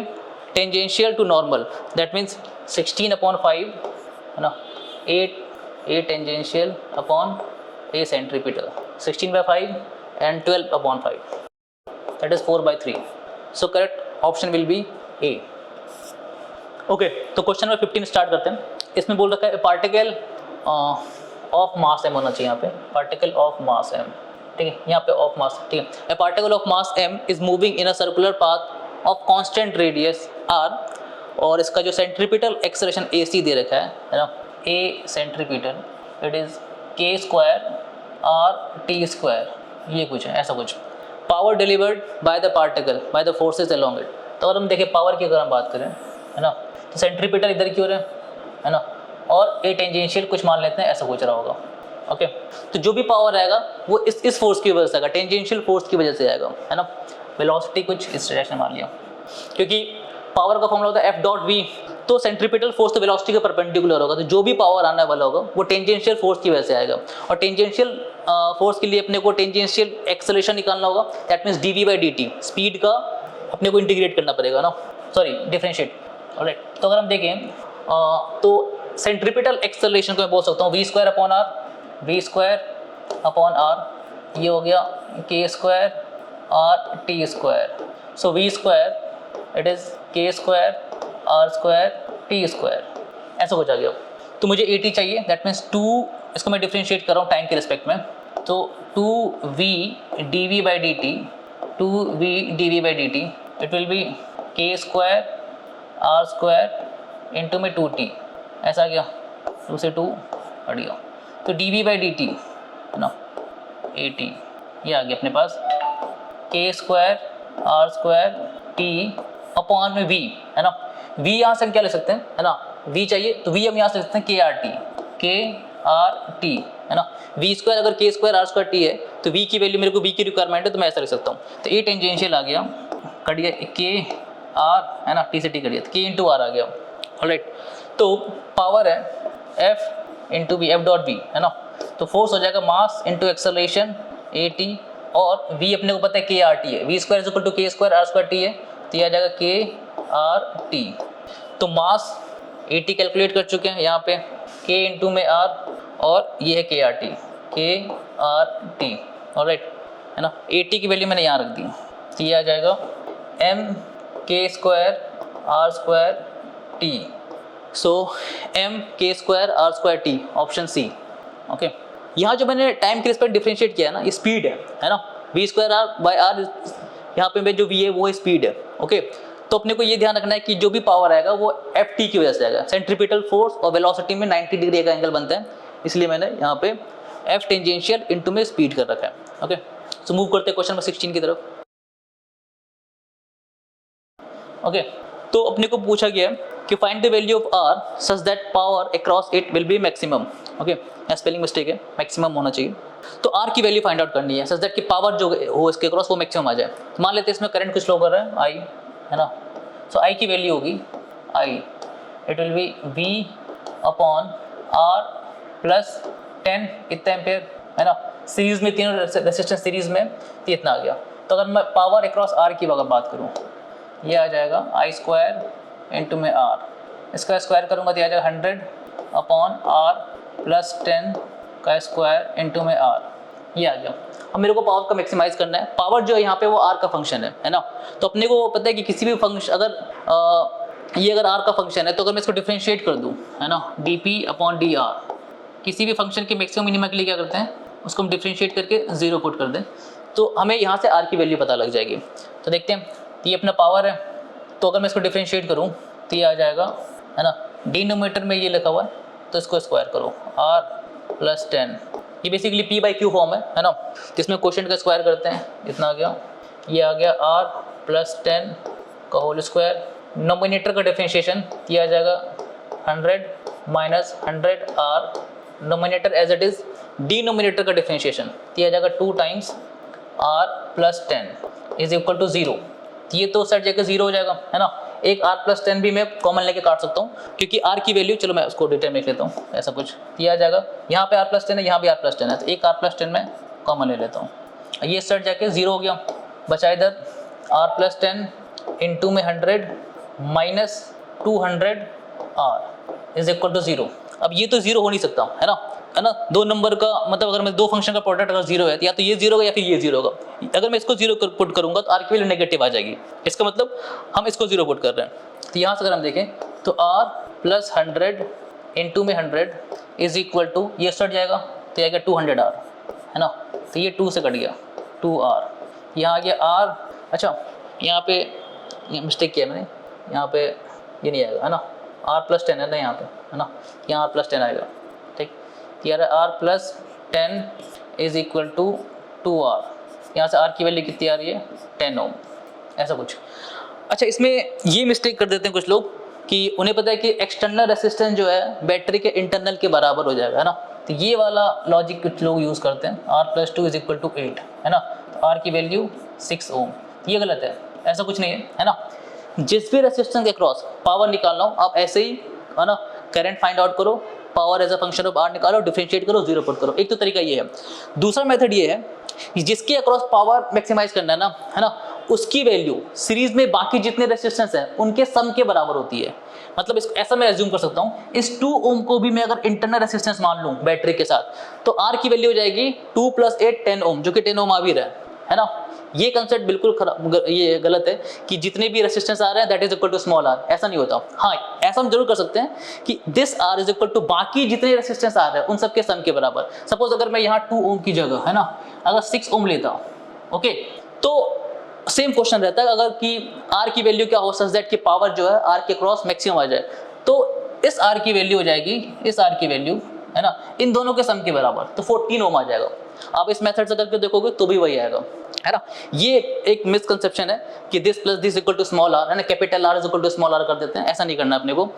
tangential to normal, that means 16/5, है ना, A tangential upon A centripetal 16/5 and 12/5 that is 4/3। So correct option will be A. Okay, तो क्वेश्चन नंबर 15 स्टार्ट करते हैं। इसमें बोल रखा है पार्टिकल ऑफ मास एम होना चाहिए, यहाँ पे पार्टिकल ऑफ मास एम, ठीक है, यहाँ पे ऑफ मास, ठीक है। A particle of mass m is moving in a circular path of constant radius r, और इसका जो सेंट्रीपिटल एक्सेलरेशन ac दे रखा है ना, a centripetal it is k square r t square, ये कुछ है ऐसा कुछ। Power delivered by the particle by the forces along it, तो अगर हम देखें पावर की अगर हम बात करें है ना, तो सेंट्रीपिटल इधर की ओर है ना, और ए टेंजेंशियल कुछ मान लेते हैं ऐसा कुछ रहा होगा। ओके, तो जो भी पावर आएगा वो इस फोर्स की वजह से आएगा, टेंजेंशियल फोर्स की वजह से आएगा, है ना। वेलोसिटी कुछ इस डायरेक्शन मान लिया, क्योंकि पावर का फॉर्मूला होता है एफ डॉट वी, तो सेंट्रीपिटल फोर्स तो वेलोसिटी के परपेंडिकुलर होगा, तो जो भी पावर आने वाला होगा वो टेंजेंशियल फोर्स की वजह से आएगा। और टेंजेंशियल फोर्स के लिए अपने को टेंजेंशियल एक्सेलरेशन निकालना होगा, that means d v by d t, speed का अपने को इंटीग्रेट करना पड़ेगा ना, सॉरी डिफरेंशिएट। ऑलराइट, तो अगर हम देखें तो सेंट्रीपिटल एक्सेलरेशन को मैं बोल सकता हूँ V square upon R, V square upon R, ये हो गया K square R T square. So V square it is K square are square T square, ऐसा कुछ आ गया। तो मुझे ए टी चाहिए, दैट मीन्स 2, इसको मैं डिफ्रेंशिएट कर रहा हूँ टाइम के रिस्पेक्ट में, तो 2v dv by d T, 2v dv by d T, it will B के स्क्वायर आर स्क्वायर इंटू में 2t, ऐसा आ गया, 2 से 2 हट गया, तो dv बाई डी टी है ना, ए टी, ये आ गया अपने पास k square are square t upon में v, है ना। v यहाँ से हम क्या ले सकते हैं, है ना, v चाहिए तो v हम यहाँ से ले सकते हैं के आर टी, के आर टी, है ना। v स्क्वायर अगर के स्क्वायर आर स्क्वायर टी है तो v की वैल्यू, मेरे को v की रिक्वायरमेंट है तो मैं ऐसा लिख सकता हूँ, तो ए टेंजेंशियल आ गया, कट गया के आर, है ना, टी से टी कट गया, के इंटू आर आ गया। ऑलराइट, तो पावर है F into v, F dot v, है ना, तो फोर्स हो जाएगा mass into acceleration a t, और v अपने को पता है के आर टी है, v square equal to k square are square t है, तो ये आ जाएगा के आर टी। तो मास ए टी कैलकुलेट कर चुके हैं यहाँ पे, के इंटू में आर, और ये है के आर टी, के आर टी। ऑलराइट, है ना, ए टी की वैल्यू मैंने यहाँ रख दी, तो ये आ जाएगा M K square are square T, so M K square are square T, option C. Okay, यहाँ जो मैंने टाइम के रिस्पेक्ट डिफरेंशिएट किया है ना, ये स्पीड है ना, v square r by r, यहाँ पे मैं जो वी है वो स्पीड है। ओके, तो अपने को ये ध्यान रखना है कि जो भी पावर आएगा वो एफ टी की वजह से आएगा, सेंट्रीपिटल फोर्स और वेलोसिटी में 90 डिग्री का एंगल बनता है, इसलिए मैंने यहाँ पे एफ टेंजेंशियल इंटू में स्पीड कर रखा है। ओके, सो मूव करते हैं क्वेश्चन नंबर 16 की तरफ। ओके, तो अपने को पूछा गया कि find the value of r such that power across it will be maximum. Okay, यहाँ स्पेलिंग मिस्टेक है, मैक्सिमम होना चाहिए, तो आर की वैल्यू फाइंड आउट करनी है सच दैट कि पावर जो हो इसके अक्रॉस वो मैक्सिमम आ जाए। तो मान लेते हैं इसमें करंट कुछ फ्लो कर रहा है आई, है ना, सो आई की वैल्यू होगी I, it will be V upon R plus 10 इतना एम्पेयर, है ना, सीरीज में तीनों रेसिस्टेंस सीरीज में, तो इतना आ गया। तो अगर मैं पावर अक्रॉस आर की अगर बात करूँ, ये आ जाएगा आई स्क्वायर इंटू में आर, इसका स्क्वायर करूँगा तो आ जाएगा 100 अपॉन आर प्लस 10 का स्क्वायर इंटू में आर, ये आ गया। अब मेरे को पावर का मैक्सिमाइज करना है, पावर जो है यहाँ पे वो आर का फंक्शन है ना, तो अपने को पता है कि किसी भी फंक्शन अगर ये अगर आर का फंक्शन है तो अगर मैं इसको डिफरेंशिएट कर दूँ, है ना, D P upon D R, किसी भी फंक्शन के मैक्सिमम मिनिमम के लिए क्या करते हैं, उसको हम डिफरेंशिएट करके 0 पुट कर दें, तो हमें यहाँ से आर की वैल्यू पता लग जाएगी। तो देखते हैं, तो ये अपना पावर है, तो अगर मैं इसको डिफरेंशिएट करूँ तो ये आ जाएगा, है ना, डिनोमिनेटर में ये लिखा हुआ है तो इसको स्क्वायर करो, आर प्लस 10, ये basically P by Q form है ना, जिसमें क्वोशिएंट का स्क्वायर करते हैं, इतना आ गया, ये आ गया आर प्लस 10 का होल स्क्वायर, नोमिनेटर का डिफरेंशिएशन ये आ जाएगा 100 minus 100 r, numerator as it is, denominator का डिफरेंशिएशन ये आ जाएगा 2 times r plus 10 is equal to 0, ये तो सेट जगह 0 हो जाएगा, है ना। एक r प्लस 10 भी मैं कॉमन लेके काट सकता हूँ, क्योंकि r की वैल्यू, चलो मैं उसको डिटेल में लिख लेता हूँ, ऐसा कुछ ये आ जाएगा, यहाँ पे r प्लस 10 है, यहाँ भी r प्लस 10 है, तो एक r प्लस 10 मैं कॉमन ले लेता हूँ, ये सेट जाके 0 हो गया, बचा इधर r प्लस 10 इंटू में 100 minus 200 r is equal to 0। अब ये तो 0 हो नहीं सकता, है ना, दो नंबर का मतलब अगर मैं दो फंक्शन का प्रोडक्ट अगर 0 है तो या तो ये 0 होगा या फिर ये 0 होगा, अगर मैं इसको 0 पुट करूंगा तो r की वैल्यू नेगेटिव आ जाएगी, इसका मतलब हम इसको 0 पुट कर रहे हैं। तो यहाँ से अगर हम देखें तो r प्लस 100 इंटू में 100 इज इक्वल टू, ये सट जाएगा तो आएगा 200 r, है ना, तो ये 2 से कट गया 2r, यहाँ आ गया r। अच्छा यहाँ पे मिस्टेक किया मैंने, यहाँ पे ये नहीं आएगा है ना, r + 10 है ना यहाँ पे, है ना, यहाँ r + 10 आएगा। ठीक, यार r + 10 is equal to 2r, यहाँ से r की वैल्यू कितनी आ रही है 10 ओम, ऐसा कुछ। अच्छा इसमें ये मिस्टेक कर देते हैं कुछ लोग कि उन्हें पता है कि एक्सटर्नल रेसिस्टेंस जो है बैटरी के इंटरनल के बराबर हो जाएगा, है ना, तो ये वाला लॉजिक कुछ लोग यूज़ करते हैं, r + 2 इज इक्वल टू 8, है ना, तो r की वैल्यू 6 ओम, ये गलत है, ऐसा कुछ नहीं है ना। जिस भी रेसिस्टेंस के क्रॉस पावर निकालना हो आप ऐसे ही, है ना, करंट फाइंड आउट करो, power as a function of r निकालो, डिफरेंशिएट करो, 0 पुट करो। एक तो तरीका ये है। दूसरा मेथड ये है कि जिसके अक्रॉस पावर मैक्सिमाइज करना है ना, उसकी वैल्यू सीरीज में बाकी जितने रेसिस्टेंस हैं उनके सम के बराबर होती है। मतलब इसको ऐसा मैं एज्यूम कर सकता हूँ, इस 2 ओम को भी मैं अगर इंटरनल रेसिस्टेंस मान लूँ बैटरी के साथ, तो r की वैल्यू हो जाएगी 2 + 8 10 ओम, जो कि 10 ओम आ भी रहा है ना। ये कंसेप्ट बिल्कुल ये गलत है कि जितने भी रेसिस्टेंस आ रहे हैं that is equal to small r, ऐसा नहीं होता। हाँ ऐसा हम जरूर कर सकते हैं कि this r is equal to बाकी जितने रेसिस्टेंस आ रहे हैं उन सबके सम के बराबर। सपोज अगर मैं यहाँ 2 ओम की जगह, है ना, अगर 6 ओम लेता, ओके, तो सेम क्वेश्चन रहता है अगर कि r की वैल्यू क्या हो सच दैट कि पावर जो है r के क्रॉस मैक्सिमम आ जाए, तो इस r की वैल्यू हो जाएगी, इस r की वैल्यू, है ना, इन दोनों के सम के बराबर, तो 14 ओम आ जाएगा। आप इस मेथड से करके देखोगे तो भी वही आएगा, है ना। ये एक मिसकंसेप्शन है कि this + this equal to small r, है ना, capital R is equal to small r कर देते हैं, ऐसा नहीं करना अपने को।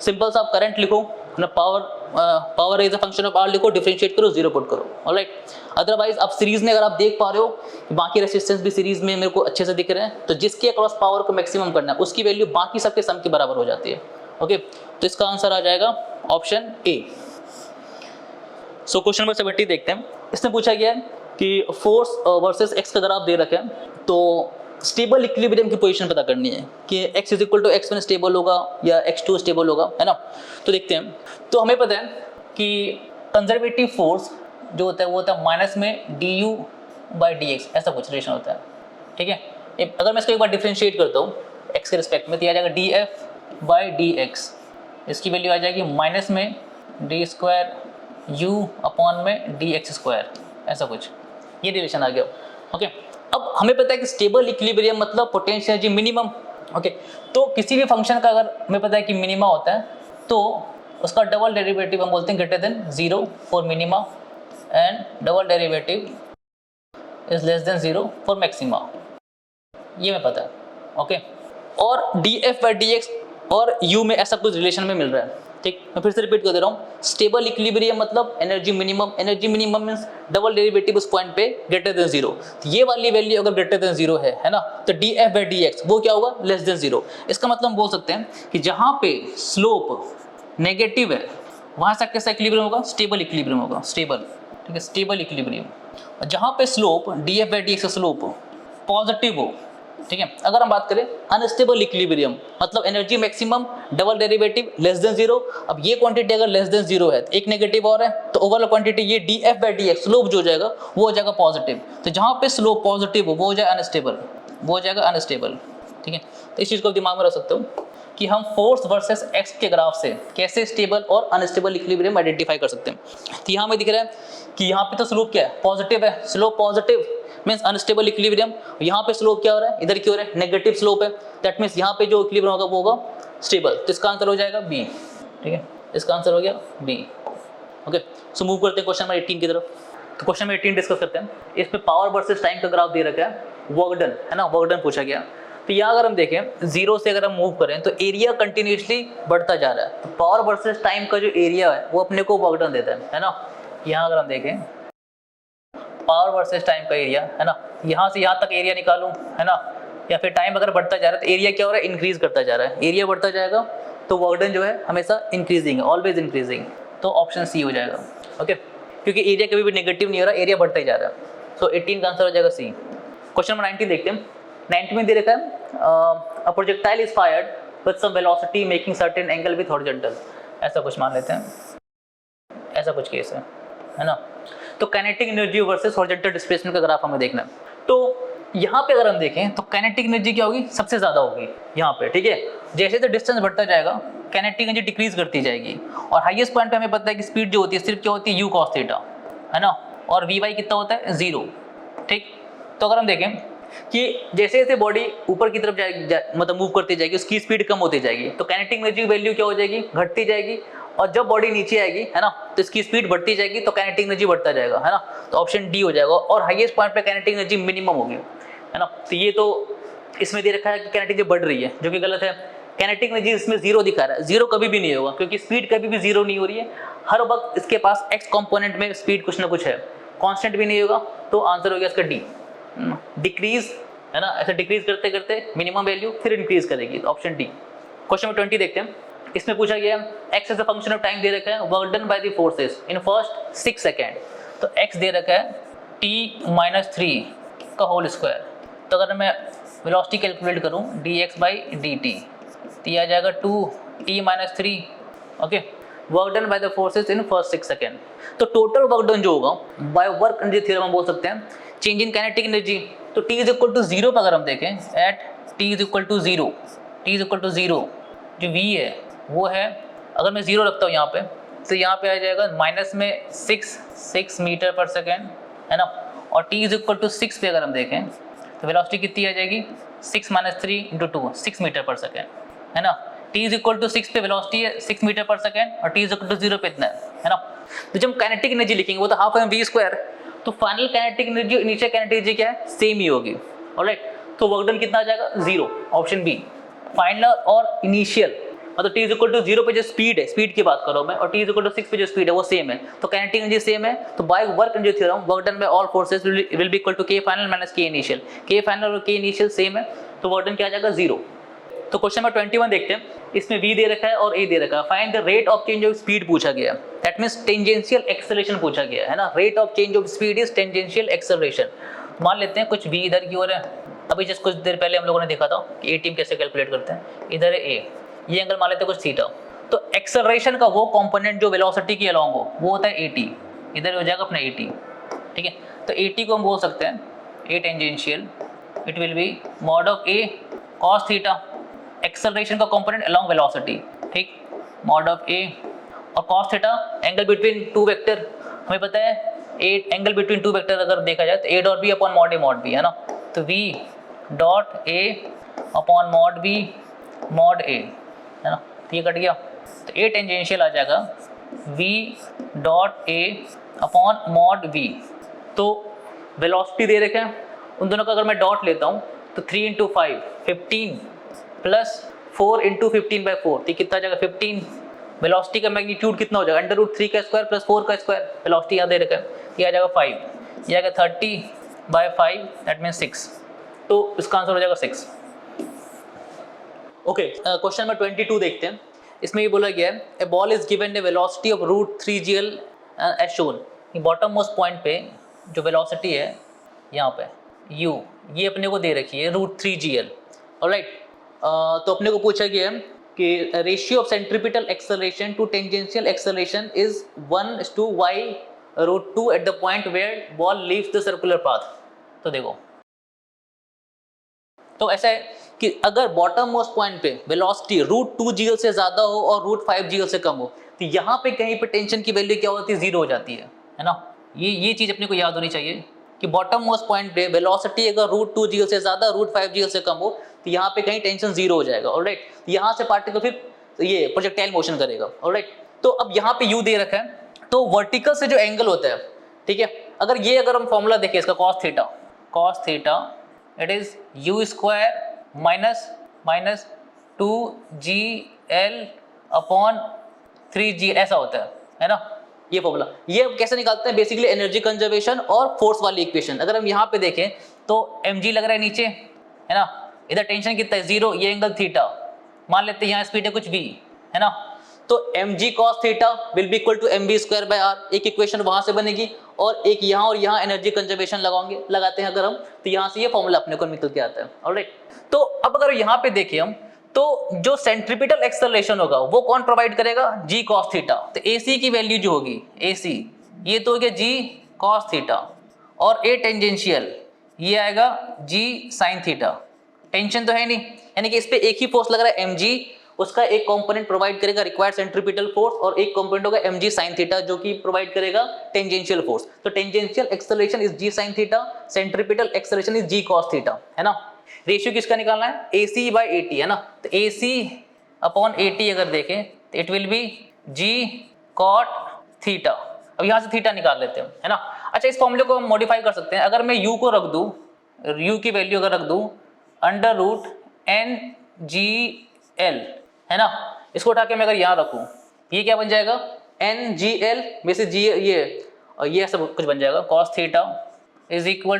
सिंपल सा आप करंट लिखो, है ना, power is a function of r लिखो, डिफरेंशिएट करो, 0 पुट करो, ऑलराइट। अदरवाइज आप सीरीज में अगर आप देख पा रहे हो कि बाकी रेसिस्टेंस भी सीरीज में मेरे को अच्छे से दिख रहे हैं, तो जिसके अक्रॉस पावर को मैक्सिमम करना है उसकी वैल्यू बाकी सबके सम के बराबर हो जाती है। ओके, तो इसका आंसर आ जाएगा option A. So question number 70 देखते हैं। इसमें पूछा गया है कि फोर्स वर्सेस एक्स का ग्राफ दे रखे हैं, तो स्टेबल इक्विलिब्रियम की पोजीशन पता करनी है कि x is equal to x1 stable होगा या x2 स्टेबल होगा, है ना। तो देखते हैं। तो हमें पता है कि कंजर्वेटिव फोर्स जो होता है वो होता है माइनस में du/dx, ऐसा कुछ रिलेशन होता है, ठीक है। अगर मैं इसको एक बार डिफरेंशिएट करता हूँ x के रिस्पेक्ट में, तो आ जाएगा df/dx, इसकी वैल्यू आ जाएगी माइनस में d² u में dx², ऐसा कुछ, ये रिलेशन आ गया। ओके, अब हमें पता है कि स्टेबल इक्विलिब्रियम मतलब पोटेंशियल एनर्जी मिनिमम। ओके, तो किसी भी फंक्शन का अगर हमें पता है कि मिनिमा होता है तो उसका डबल डेरिवेटिव हम बोलते हैं greater than 0 for minima and double derivative is less than 0 for maxima, ये हमें पता है। ओके, और df/dx और u में ऐसा कुछ रिलेशन में मिल रहा है, ठीक। मैं फिर से रिपीट कर दे रहा हूँ, स्टेबल इक्विलिब्रियम मतलब energy minimum means double derivative उस पॉइंट पे ग्रेटर देन 0, तो ये वाली वैल्यू अगर ग्रेटर देन 0 है ना, तो df/dx वो क्या होगा, लेस देन 0। इसका मतलब हम बोल सकते हैं कि जहाँ पे स्लोप नेगेटिव है वहाँ से कैसा इक्विलिब्रियम होगा, स्टेबल इक्विलिब्रियम होगा, स्टेबल, ठीक है, स्टेबल इक्विलिब्रियम। और जहाँ पे स्लोप df/dx का स्लोप पॉजिटिव हो, ठीक है। अगर हम बात करें अनस्टेबल इक्विलिब्रियम मतलब energy maximum double derivative less than 0, अब ये क्वांटिटी अगर लेस देन 0 है तो एक नेगेटिव और है, तो ओवरऑल क्वांटिटी ये df/dx स्लोप जो हो जाएगा वो हो जाएगा पॉजिटिव। तो जहाँ पे स्लोप पॉजिटिव हो वो हो जाएगा अनस्टेबल, वो हो जाएगा अनस्टेबल, ठीक है। तो इस चीज़ को दिमाग में रख सकते हो कि हम फोर्स वर्सेस एक्स के ग्राफ से कैसे स्टेबल और अनस्टेबल इक्विलिब्रियम आइडेंटिफाई कर सकते हैं। तो यहाँ में दिख रहा है कि यहाँ पे तो स्लोप क्या है, पॉजिटिव है, slope positive means unstable equilibrium. यहाँ पे स्लोप क्या हो रहा है, इधर क्यों हो रहा है, नेगेटिव स्लोप है, दैट मीन्स यहाँ पे जो इक्विलिब्रियम होगा वो होगा स्टेबल। तो इसका आंसर हो जाएगा बी, ठीक है, इसका आंसर हो गया बी। ओके, सो मूव करते हैं क्वेश्चन नंबर 18 की तरफ। तो क्वेश्चन नंबर 18 डिस्कस करते हैं। इसमें पावर वर्सेस टाइम का ग्राफ दे रखा है, वर्क डन, है ना, वर्क डन पूछा गया। तो यहाँ अगर हम देखें 0 से अगर हम मूव करें तो एरिया कंटिन्यूसली बढ़ता जा रहा है, तो पावर वर्सेस टाइम का जो एरिया है वो अपने को वर्क डन देता है ना। यहाँ अगर हम देखें पावर वर्सेस टाइम का एरिया, है ना, यहाँ से यहाँ तक एरिया निकालूं, है ना, या फिर टाइम अगर बढ़ता जा रहा है तो एरिया क्या हो रहा है, इंक्रीज करता जा रहा है। एरिया बढ़ता जाएगा तो वर्क डन जो है हमेशा इंक्रीजिंग है, ऑलवेज इंक्रीजिंग, तो ऑप्शन सी हो जाएगा। ओके, क्योंकि एरिया कभी भी नेगेटिव नहीं हो रहा, एरिया बढ़ता ही जा रहा है। सो 18 का आंसर हो जाएगा सी। क्वेश्चन नंबर 19 देखते हैं। 19 में दे रखा है a projectile is fired with some velocity making certain angle with horizontal, ऐसा कुछ मान लेते हैं, ऐसा कुछ केस है ना। तो kinetic energy versus horizontal displacement का ग्राफ हमें देखना है। तो यहाँ पे अगर हम देखें तो काइनेटिक एनर्जी क्या होगी, सबसे ज़्यादा होगी यहाँ पे, ठीक है। जैसे जैसे डिस्टेंस बढ़ता जाएगा काइनेटिक एनर्जी डिक्रीज करती जाएगी, और हाईएस्ट पॉइंट पे हमें पता है कि स्पीड जो होती है सिर्फ क्या होती है u cos थीटा, है ना। और वी वाई कितना होता है 0, ठीक। तो अगर हम देखें कि जैसे जैसे बॉडी ऊपर की तरफ मतलब मूव करती जाएगी उसकी स्पीड कम होती जाएगी, तो काइनेटिक एनर्जी वैल्यू क्या हो जाएगी, घटती जाएगी। और जब बॉडी नीचे आएगी, है ना, तो इसकी स्पीड बढ़ती जाएगी, तो काइनेटिक एनर्जी बढ़ता जाएगा, है ना। तो ऑप्शन डी हो जाएगा। और हाईएस्ट पॉइंट पे काइनेटिक एनर्जी मिनिमम होगी, है ना। तो ये तो इसमें दे रखा है कि काइनेटिक एनर्जी बढ़ रही है, जो कि गलत है। काइनेटिक एनर्जी इसमें 0 दिखा रहा है, 0 कभी भी नहीं होगा, क्योंकि स्पीड कभी भी 0 नहीं हो रही है। हर वक्त इसके पास एक्स कंपोनेंट में स्पीड कुछ ना कुछ है, कांस्टेंट भी नहीं होगा। तो आंसर हो गया इसका डी, डिक्रीज, है ना। ऐसे डिक्रीज करते करते मिनिमम वैल्यू फिर इंक्रीज करेगी, ऑप्शन डी। क्वेश्चन नंबर 20 देखते हैं। इसमें पूछा गया X as a function of time दे रखा है, work done by the forces in first 6 second. तो एक्स दे रखा है t-3 का होल स्क्वायर। तो अगर मैं वेलोसिटी कैलकुलेट करूं dx/dt, तो यह आ जाएगा 2t-3, okay. Work done by the forces in first 6 second. तो टोटल वर्क डन जो होगा बाय वर्क एनर्जी थ्योरम हम बोल सकते हैं चेंज इन काइनेटिक एनर्जी। तो t इज इक्वल टू 0 पर अगर हम देखें, at t is equal to 0, t is equal to 0, जो v है वो है, अगर मैं 0 रखता हूँ यहाँ पे, तो यहाँ पे आ जाएगा माइनस में 6 मीटर पर सेकेंड, है ना। और t इज इक्वल टू 6 पे अगर हम देखें तो वेलोसिटी कितनी आ जाएगी, 6 - 3 × 2, 6 मीटर पर सेकेंड, है ना। t इज इक्वल टू 6 पे वेलोसिटी है 6 मीटर पर सेकेंड, और t इज इक्वल टू 0 पे इतना है ना। तो जब काइनेटिक एनर्जी लिखेंगे वो तो हाफ एम वी स्क्वायर, तो final kinetic energy initial kinetic energy क्या है, सेम ही होगी, ऑलराइट। तो वर्क डन कितना आ जाएगा 0, ऑप्शन बी। फाइनल और इनिशियल मतलब t इज इक्वल टू 0 पे जो स्पीड है, स्पीड की बात करो मैं, और t इज इक्वल टू 6 पे जो स्पीड है वो सेम है, तो काइनेटिक एनर्जी सेम है। तो by work energy theorem work done by all forces will be equal to k final minus k initial. k final और k इनिशियल सेम है, तो वर्क डन क्या आ जाएगा 0। तो क्वेश्चन नंबर 21 देखते हैं। इसमें v दे रखा है और a दे रखा है। Find the rate of change of speed पूछा गया, दैट मींस टेंजेंशियल एक्सेलरेशन पूछा गया है ना। Rate of change of speed is tangential acceleration. मान लेते हैं कुछ v इधर की ओर है, अभी जस्ट कुछ देर पहले हम लोगों ने देखा था कि a टीम कैसे कैलकुलेट करते हैं। इधर है a, ये एंगल मान लेते हैं कुछ थीटा। तो एक्सेलरेशन का वो कंपोनेंट जो वेलोसिटी के अलोंग हो वो होता है at, इधर हो जाएगा अपना at, ठीक है। तो at को हम बोल सकते हैं a tangential, it will B mod of a cos theta, acceleration का कंपोनेंट अलोंग वेलोसिटी, ठीक, मॉड ऑफ a, और cos theta angle between two vector. हमें पता है एंगल बिटवीन टू वेक्टर अगर देखा जाए तो a dot b upon mod b, है ना। तो v dot a upon mod b mod a, है ना। तो ये कट गया, तो a टेंजेंशियल आ जाएगा v dot a upon mod v। तो वेलोसिटी दे रखे हैं, उन दोनों का अगर मैं डॉट लेता हूँ तो 3 × 5 15 प्लस 4 × 15/4, तो कितना आ जाएगा 15। वेलोसिटी का मैग्नीट्यूड कितना हो जाएगा, √3 का स्क्वायर प्लस 4 का स्क्वायर। वेलोसिटी यहाँ दे रखा है, ये आ जाएगा 5, ये आ जाएगा 30/5, दैट मीन्स 6। तो इसका आंसर हो जाएगा 6। ओके, क्वेश्चन नंबर 22 देखते हैं। इसमें ये बोला गया है a ball is given a velocity of √3gl as shown. Bottom most point पे जो वेलोसिटी है यहाँ पे u, ये अपने को दे रखी है √3gl, ऑलराइट। तो अपने को पूछा गया है कि ratio of centripetal acceleration to tangential acceleration is 1:y√2 at the point where ball leaves the circular path. तो देखो, तो ऐसा है कि अगर बॉटम मोस्ट पॉइंट पे वेलोसिटी √2gl से ज्यादा हो और √5gl से कम हो, तो यहाँ पे कहीं पे टेंशन की वैल्यू क्या होती है, 0 हो जाती है ना। ये चीज अपने को याद होनी चाहिए कि बॉटम मोस्ट पॉइंट पे वेलोसिटी अगर √2gl से ज्यादा √5gl से कम हो, तो यहाँ पे कहीं टेंशन 0 हो जाएगा, ऑलराइट। यहाँ से पार्टिकल फिर ये प्रोजेक्टाइल मोशन करेगा, ऑलराइट। तो अब यहाँ पे u दे रखा है, तो वर्टिकल से जो एंगल होता है, ठीक है, अगर हम फॉर्मूला देखें इसका cos theta it is u² minus 2gl upon 3g, ऐसा होता है ना। ये फॉर्मूला, ये हम कैसे निकालते हैं, बेसिकली एनर्जी कंजर्वेशन और फोर्स वाली इक्वेशन। अगर हम यहाँ पे देखें तो mg लग रहा है नीचे, है ना, इधर टेंशन कितना है 0, ये एंगल थीटा, मान लेते हैं यहाँ स्पीड है कुछ v, है ना। तो mg cos theta will be equal to mv²/r, एक इक्वेशन वहां से बनेगी, और एक यहाँ और यहाँ एनर्जी कंजर्वेशन लगाते हैं अगर हम, तो यहाँ से ये फॉर्मूला अपने को निकल के आता है, ऑलराइट। तो अब अगर यहाँ पे देखें हम, तो जो सेंट्रीपिटल एक्सेलरेशन होगा वो कौन प्रोवाइड करेगा, g cos थीटा। तो ac की वैल्यू जो होगी ac, ये तो हो गया g cos थीटा, और a टेंजेंशियल ये आएगा g sin थीटा। टेंशन तो है नहीं, यानी कि इस पे एक ही फोर्स लग रहा है mg, उसका एक कंपोनेंट प्रोवाइड करेगा रिक्वायर्ड सेंट्रीपिटल फोर्स और एक कंपोनेंट होगा mg sin थीटा जो कि प्रोवाइड करेगा टेंजेंशियल फोर्स। तो tangential acceleration is g sin theta, centripetal acceleration is g cos theta, है ना। रेशियो किसका निकालना है, AC by AT, है ना। तो AC अपॉन AT अगर देखें तो it will B g cot theta. अब यहाँ से थीटा निकाल लेते हैं, है ना। अच्छा, इस फॉर्मूले को हम मॉडिफाई कर सकते हैं। अगर मैं u को रख दूं, u की वैल्यू अगर रख दूं अंडर रूट NGL, है ना, इसको उठा के मैं अगर यहाँ रखूं, ये क्या बन जाएगा, NGL में से जी ये सब कुछ बन जाएगा, cos theta is equal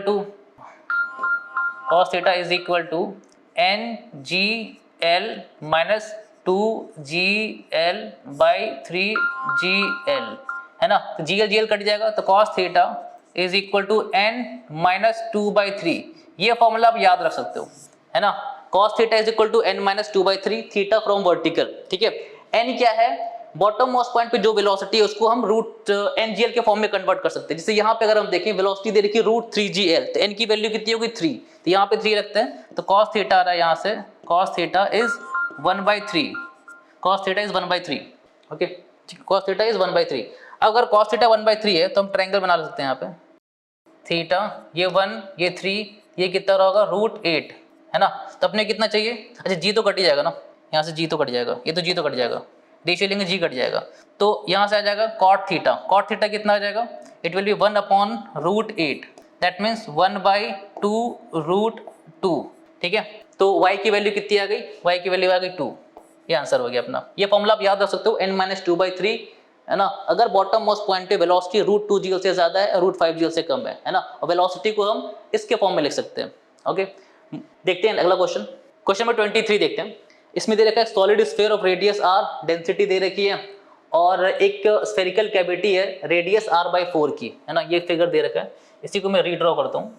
to NGL minus 2GL by 3GL, है ना। तो GL कट जाएगा, तो cos theta is equal to N minus 2/3। ये फॉर्मूला आप याद रख सकते हो, है ना। cos theta is equal to N minus 2/3, theta from vertical, ठीक है। N क्या है, बॉटम मोस्ट पॉइंट पे जो वेलोसिटी है उसको हम रूट NGL के फॉर्म में कन्वर्ट कर सकते हैं। जैसे यहाँ पे अगर हम देखें वेलोसिटी दे रखी है रूट 3GL, तो N की वैल्यू कितनी होगी 3, तो यहाँ पे 3 रखते हैं, तो cos थीटा आ रहा है यहाँ से, cos theta is 1/3, cos theta is 1/3, okay, cos theta is 1/3। अगर cos थीटा 1/3 है तो हम ट्रायंगल बना सकते हैं यहाँ पे, थीटा ये 1 ये 3, ये कितना होगा रूट 8, है ना। तो अपने कितना चाहिए, अच्छा जी तो कट ही जाएगा ना, यहाँ से जी तो कट जाएगा, ये तो जी तो कट जाएगा, रेशियो लेंगे जी कट जाएगा, तो यहाँ से आ जाएगा cot थीटा कितना आ जाएगा, it will be 1 upon root 8, that means 1/2 root 2, ठीक है। तो y की वैल्यू कितनी आ गई, y की वैल्यू आ गई 2, ये आंसर हो गया अपना। ये फॉर्मूला आप याद रख सकते हो, n माइनस 2/3, है ना। अगर बॉटम मोस्ट पॉइंट पे वेलोसिटी रूट 2GL से ज्यादा है, रूट 5GL से कम है ना, और वेलोसिटी को हम इसके फॉर्म में लिख सकते हैं, ओके। देखते हैं अगला क्वेश्चन, क्वेश्चन नंबर 23 देखते हैं। इसमें दे रखा है solid sphere of radius r, density दे रखी है, और एक स्फेरिकल कैविटी है रेडियस r/4 की, है ना। ये फिगर दे रखा है, इसी को मैं रीड्रॉ करता हूँ,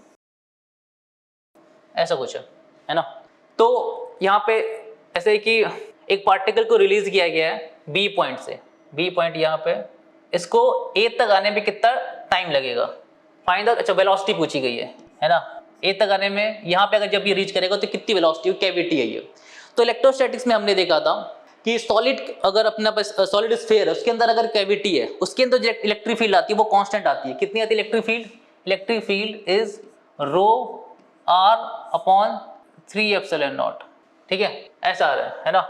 ऐसा कुछ है ना। तो यहाँ पे ऐसे कि एक पार्टिकल को रिलीज किया गया है B पॉइंट से, B पॉइंट यहाँ पे, इसको A तक आने में कितना टाइम लगेगा, फाइंड द, अच्छा वेलोसिटी पूछी गई है ना। A तक आने में यहाँ पे अगर जब ये रीच करेगा तो कितनी वेलोसिटी, कैविटी है ये। तो इलेक्ट्रोस्टैटिक्स में हमने देखा था कि सॉलिड, अगर अपना सॉलिड स्फीयर है उसके अंदर अगर कैविटी है, उसके अंदर जो इलेक्ट्रिक फील्ड आती है वो कांस्टेंट आती है। कितनी आती है electric field is rho r upon 3ε0, ठीक है, ऐसा आ रहा है ना।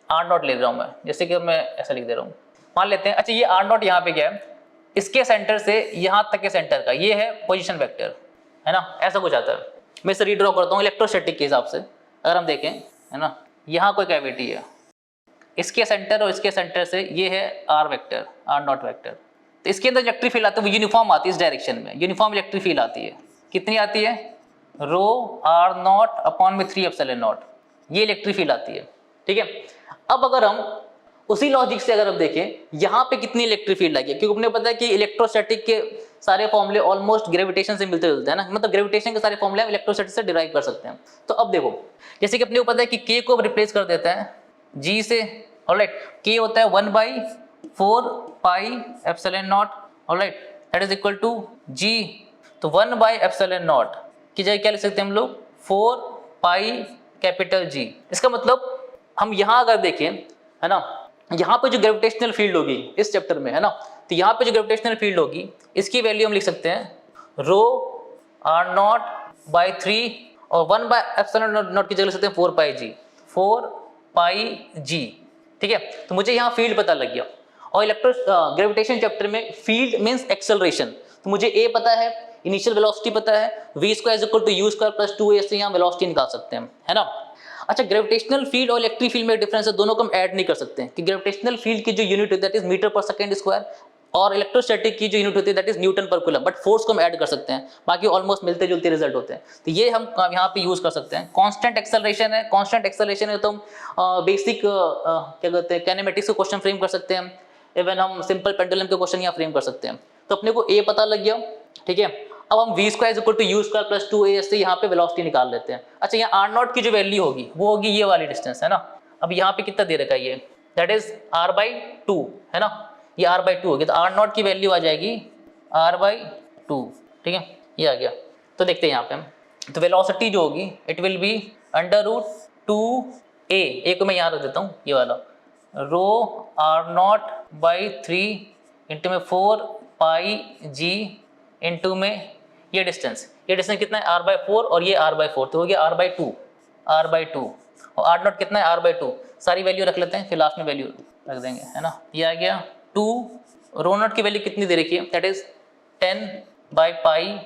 r0 ले रहा हूं मैं, जैसे कि मैं ऐसा लिख दे रहा हूं, मान लेते हैं। अच्छा, ये r0 यहाँ पे क्या है, इसके सेंटर से यहाँ तक के सेंटर का ये है पोजीशन वेक्टर, है ना, ऐसा कुछ आता है। मैं इसे रीड्रॉ करता हूँ इलेक्ट्रोस्टैटिक के हिसाब से। अगर हम देखें, है ना, यहाँ कोई कैविटी है, इसके सेंटर और इसके सेंटर से ये है r वेक्टर, r0 वेक्टर, तो इसके अंदर इलेक्ट्रिक फील्ड आती है, वो यूनिफॉर्म आती है, इस डायरेक्शन में यूनिफॉर्म इलेक्ट्रिक फील्ड आती है। कितनी आती है, रो r0 अपॉन में 3ε0, ये इलेक्ट्रिक फील्ड आती है, ठीक है। अब अगर हम उसी लॉजिक से अगर हम देखें यहाँ पे कितनी इलेक्ट्रिक फील्ड लगी है, क्योंकि अपने पता है कि इलेक्ट्रोस्टैटिक के सारे फॉर्मूले ऑलमोस्ट ग्रेविटेशन से मिलते जुलते हैं ना, मतलब ग्रेविटेशन के सारे फॉर्मूले हम इलेक्ट्रोस्टैटिक से डिराइव कर सकते हैं। तो अब देखो, जैसे कि अपने को पता है कि k को रिप्लेस कर देते हैं g से, ऑलराइट, k होता है 1/4πε0, alright, that is equal to g, तो 1/ε0 की जगह क्या लिख सकते हैं हम लोग, 4πG। इसका मतलब हम यहाँ अगर देखें, है ना, यहाँ पे जो ग्रेविटेशनल फील्ड होगी इस चैप्टर में, है ना, तो यहाँ पे जो ग्रेविटेशनल फील्ड होगी इसकी वैल्यू हम लिख सकते हैं रो r0/3 और 1/ε0 की जगह लिख सकते हैं 4πG, ठीक है। तो मुझे यहाँ फील्ड पता लग गया, और ग्रेविटेशन चैप्टर में फील्ड मीन्स एक्सेलरेशन, तो मुझे A पता है, इनिशियल वेलोसिटी पता है, v² = u² + 2a से यहाँ वेलोसिटी निकाल सकते हैं, है ना। अच्छा, ग्रेविटेशनल फील्ड और इलेक्ट्रिक फील्ड में डिफरेंस है, दोनों को हम ऐड नहीं कर सकते हैं कि ग्रेविटेशनल फील्ड की जो यूनिट होती है दैट इज मीटर/सेकंड² और इलेक्ट्रोस्टैटिक की जो यूनिट होती है दैट इज न्यूटन/कूलम, बट फोर्स को हम ऐड कर सकते हैं, बाकी ऑलमोस्ट मिलते जुलते रिजल्ट होते हैं। तो ये हम यहाँ पे यूज कर सकते हैं। कांस्टेंट एक्सेलरेशन है, कांस्टेंट एक्सेलरेशन है तो हम बेसिक क्या कहते हैं काइनेमेटिक्स के क्वेश्चन फ्रेम कर सकते हैं, इवन हम सिंपल पेंडुलम के क्वेश्चन यहाँ फ्रेम कर सकते हैं। तो अपने को A पता लग गया, ठीक है। अब हम v² = u² + 2a से यहाँ पे वेलोसिटी निकाल लेते हैं। अच्छा, यहाँ r0 की जो वैल्यू होगी वो होगी ये वाली डिस्टेंस, है ना। अब यहाँ पे कितना दे रखा है ये, दैट इज r/2, है ना, ये r/2 होगी, तो r0 की वैल्यू आ जाएगी r/2, ठीक है, ये आ गया। तो देखते हैं यहाँ पे हम, तो वेलोसिटी जो होगी इट विल बी √2 ए को मैं यहाँ रख देता हूँ, ये वाला रो आर नॉट बाई 3 इंटू में 4 पाई जी इंटू में ये डिस्टेंस कितना है r/4 और ये r/4, तो हो गया r/2 और r नॉट कितना है r/2। सारी वैल्यू रख लेते हैं, फिर लास्ट में वैल्यू रख देंगे, है ना। ये आ गया 2, रो नॉट की वैल्यू कितनी दे रखी है, दैट इज 10/पाई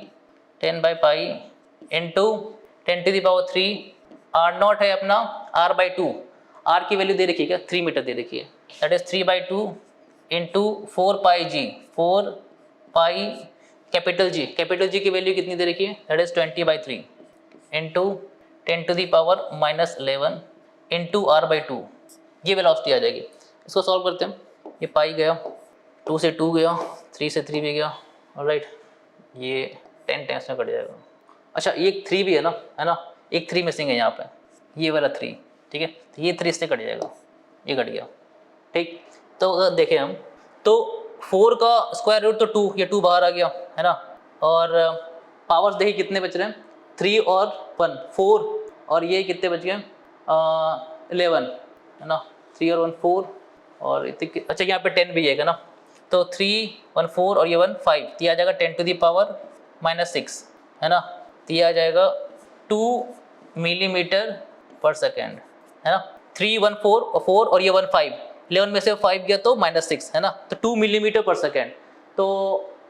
इंटू 10⁻³ r नॉट है अपना r/2, r की वैल्यू दे रखी है क्या 3 मीटर दे रखी है, that is 3/2 into 4 pi G, 4 pi capital G की वैल्यू कितनी दे रखी है, that is 20/3 into 10⁻11 into r/2, ये वेलोसिटी आ जाएगी। इसको सॉल्व करते हैं, ये पाई गया, 2 से 2 गया, 3 से 3 भी गया, ऑलराइट, ये 10 टेंस में कट जाएगा। अच्छा एक 3 भी है ना, एक 3 मिसिंग है यहाँ पे, ये वाला 3, ठीक है, तो ये 3 से कट जाएगा, ये कट गया, ठीक। तो अगर देखें हम तो 4 का स्क्वायर रूट तो 2, ये 2 बाहर आ गया, है ना, और पावर्स देखिए कितने बच रहे हैं, 3 और 1 4, और ये कितने बच गए 11, है ना, 3 और 1 4, और अच्छा यहाँ पे 10 भी है ना, तो 3 1 4 और ये 1 5, तो आ जाएगा 10⁻⁻6, है ना, तो ये आ जाएगा 2 मिलीमीटर पर सेकेंड, है ना। 3 1 4 और ये 1 5, 11 में से 5 गया तो -6, है ना, तो 2 मिलीमीटर पर सेकेंड। तो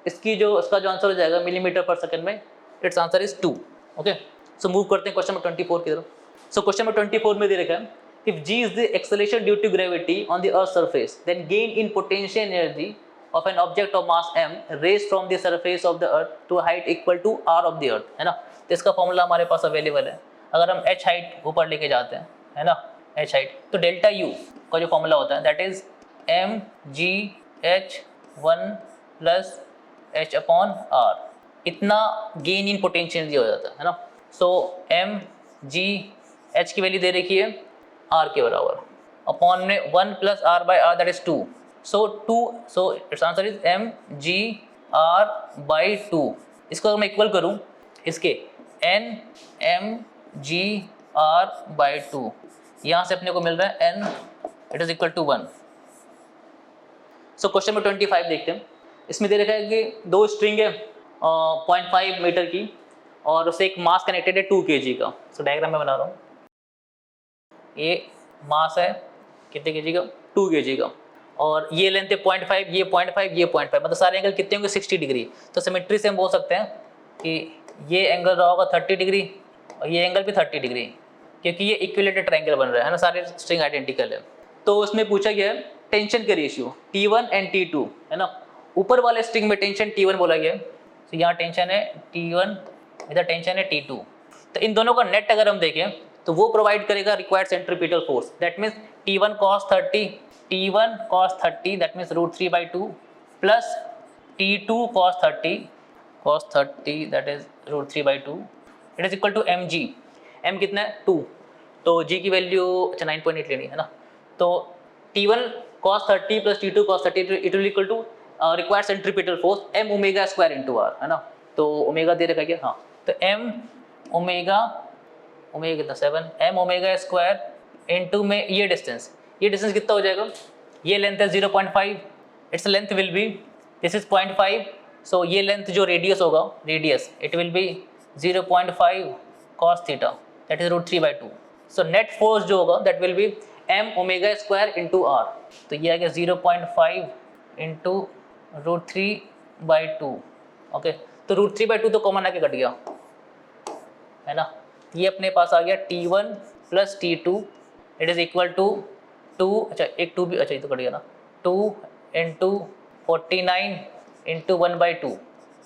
इसका जो आंसर हो जाएगा मिलीमीटर पर सेकेंड में, it's answer is 2। Okay, so move करते हैं क्वेश्चन नंबर 24 की तरफ। सो क्वेश्चन नंबर 24 में दे रखा है, if g is the acceleration due to gravity on the earth surface, then gain in potential energy of an object of mass m raised from the surface of the earth to a height equal to r of the earth, है ना। तो इसका formula हमारे पास available है, अगर हम h height ऊपर लेके जाते हैं, है ना, h हाइट, तो डेल्टा u का जो फॉर्मूला होता है that is mgh1 plus h/r, इतना गेन इन पोटेंशियल एनर्जी हो जाता है ना। सो mgh की वैल्यू दे रखी है r के बराबर, अपॉन में 1 plus r/r that is 2, so its answer is mgr/2। इसको अगर मैं इक्वल करूं इसके nmgr/2, यहाँ से अपने को मिल रहा है n it is equal to 1। So question number 25 देखते हैं, इसमें दे रखा है कि 2 स्ट्रिंग है 0.5 मीटर की, और उससे एक मास कनेक्टेड है 2 kg का। सो डायग्राम में बना रहा हूँ, ये मास है कितने kg का, 2 kg का, और ये लेंथ है 0.5, ये 0.5, ये 0.5, मतलब सारे एंगल कितने होंगे 60 डिग्री। तो सिमेट्री से हम बोल सकते हैं कि ये एंगल रहा होगा 30 डिग्री और ये एंगल भी 30 डिग्री, क्योंकि ये इक्विलेटरल ट्रायंगल बन रहा है ना, सारे स्ट्रिंग आइडेंटिकल है। तो उसमें पूछा गया है टेंशन के रेशियो T1 एंड T2, है ना। ऊपर वाले स्ट्रिंग में टेंशन T1 बोला गया है, तो यहाँ टेंशन है T1, इधर टेंशन है T2। तो इन दोनों का नेट अगर हम देखें तो वो प्रोवाइड करेगा required centripetal force, that means T1 cos 30 that means √3/2 plus T2 cos 30 that is √3/2, it is equal to mg, m कितना है 2, तो g की वैल्यू अच्छा 9.8 लेनी है ना। तो T1 cos 30 plus T2 cos 30 it will equal to required centripetal force m omega square into r, है ना। तो ओमेगा दे रखा है क्या, हाँ, तो m ओमेगा कितना 7 m ओमेगा स्क्वायर इनटू में ये डिस्टेंस कितना हो जाएगा, ये लेंथ है 0.5, its length will be this is 0.5, सो ये लेंथ जो रेडियस होगा, radius it will B 0.5 cos theta that is √3/2। So net force जो होगा that will be m omega square into r, तो ये आ गया 0.5 इंटू √3/2। ओके, तो √3/2 तो कॉमन आके कट गया, है ना। ये अपने पास आ गया T1 plus T2 it is equal to 2, अच्छा एक 2 भी, अच्छा ये तो कट गया ना, 2 इंटू 49 इंटू 1/2,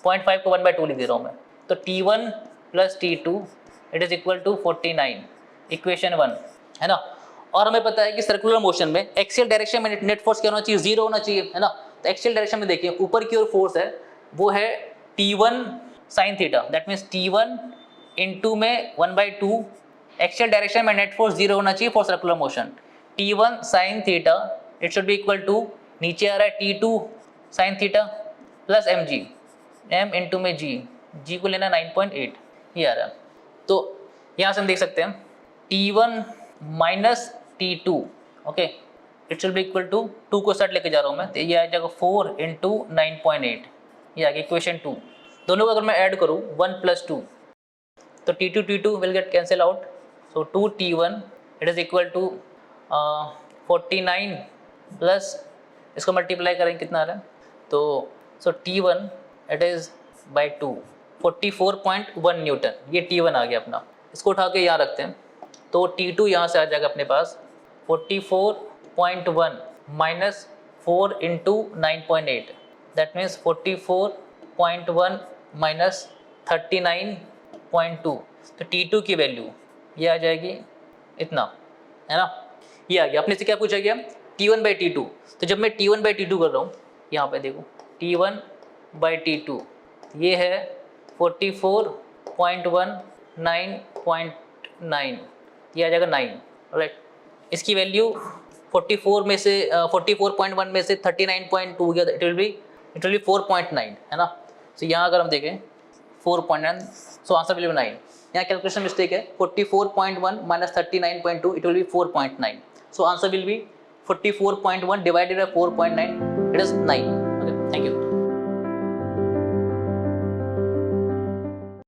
0.5 को 1/2 लिख दे रहा हूँ मैं। तो T1 plus T2 it is equal to 49, equation 1, है ना। और हमें पता है कि सर्कुलर मोशन में एक्सियल डायरेक्शन में नेट फोर्स क्या होना चाहिए, 0 होना चाहिए, है ना। तो एक्सियल डायरेक्शन में देखिए ऊपर की ओर फोर्स है वो है T1 sine theta, that means T1 into में 1/2, एक्सियल डायरेक्शन में नेट फोर्स 0 होना चाहिए for circular motion. T1 sine theta it should be equal to, नीचे आ रहा है T2 sine theta plus mg, m into में g को लेना 9.8, ये आ रहा है। तो यहाँ से हम देख सकते हैं T1 minus T2, okay, it will be equal to 2 को साइड लेके जा रहा हूँ मैं, तो ये आ जाएगा 4 इंटू 9.8, ये आ गया इक्वेशन 2। दोनों को अगर मैं ऐड करूँ 1 + 2, तो T2 will get cancel out, so 2T1 it is equal to 49 plus इसको मल्टीप्लाई करेंगे कितना आ रहा है, तो so T1 it is by 2, 44.1 newton, ये T1 आ गया अपना। इसको उठा के यहाँ रखते हैं, तो T2 यहाँ से आ जाएगा अपने पास 44.1 minus 4 into 9.8, that means 44.1 minus 39.2, तो T2 की वैल्यू ये आ जाएगी इतना, है ना, ये आ गया। अपने से क्या पूछा गया, T1/T2, तो जब मैं T1/T2 कर रहा हूँ, यहाँ पे देखो T1/T2 ये है 44.19.9, ये आ जाएगा 9, राइट। इसकी वैल्यू 44 में से 44.1 में से 39.2 गया, इट विल बी 4.9, है ना। तो यहाँ अगर हम देखें 4.9, सो आंसर विल बी 9। यहाँ कैलकुलेशन मिस्टेक है, 44.1 minus 39.2, it will B 4.9, so answer will B 44.1 divided by 4.9, it is 9। Okay, thank you.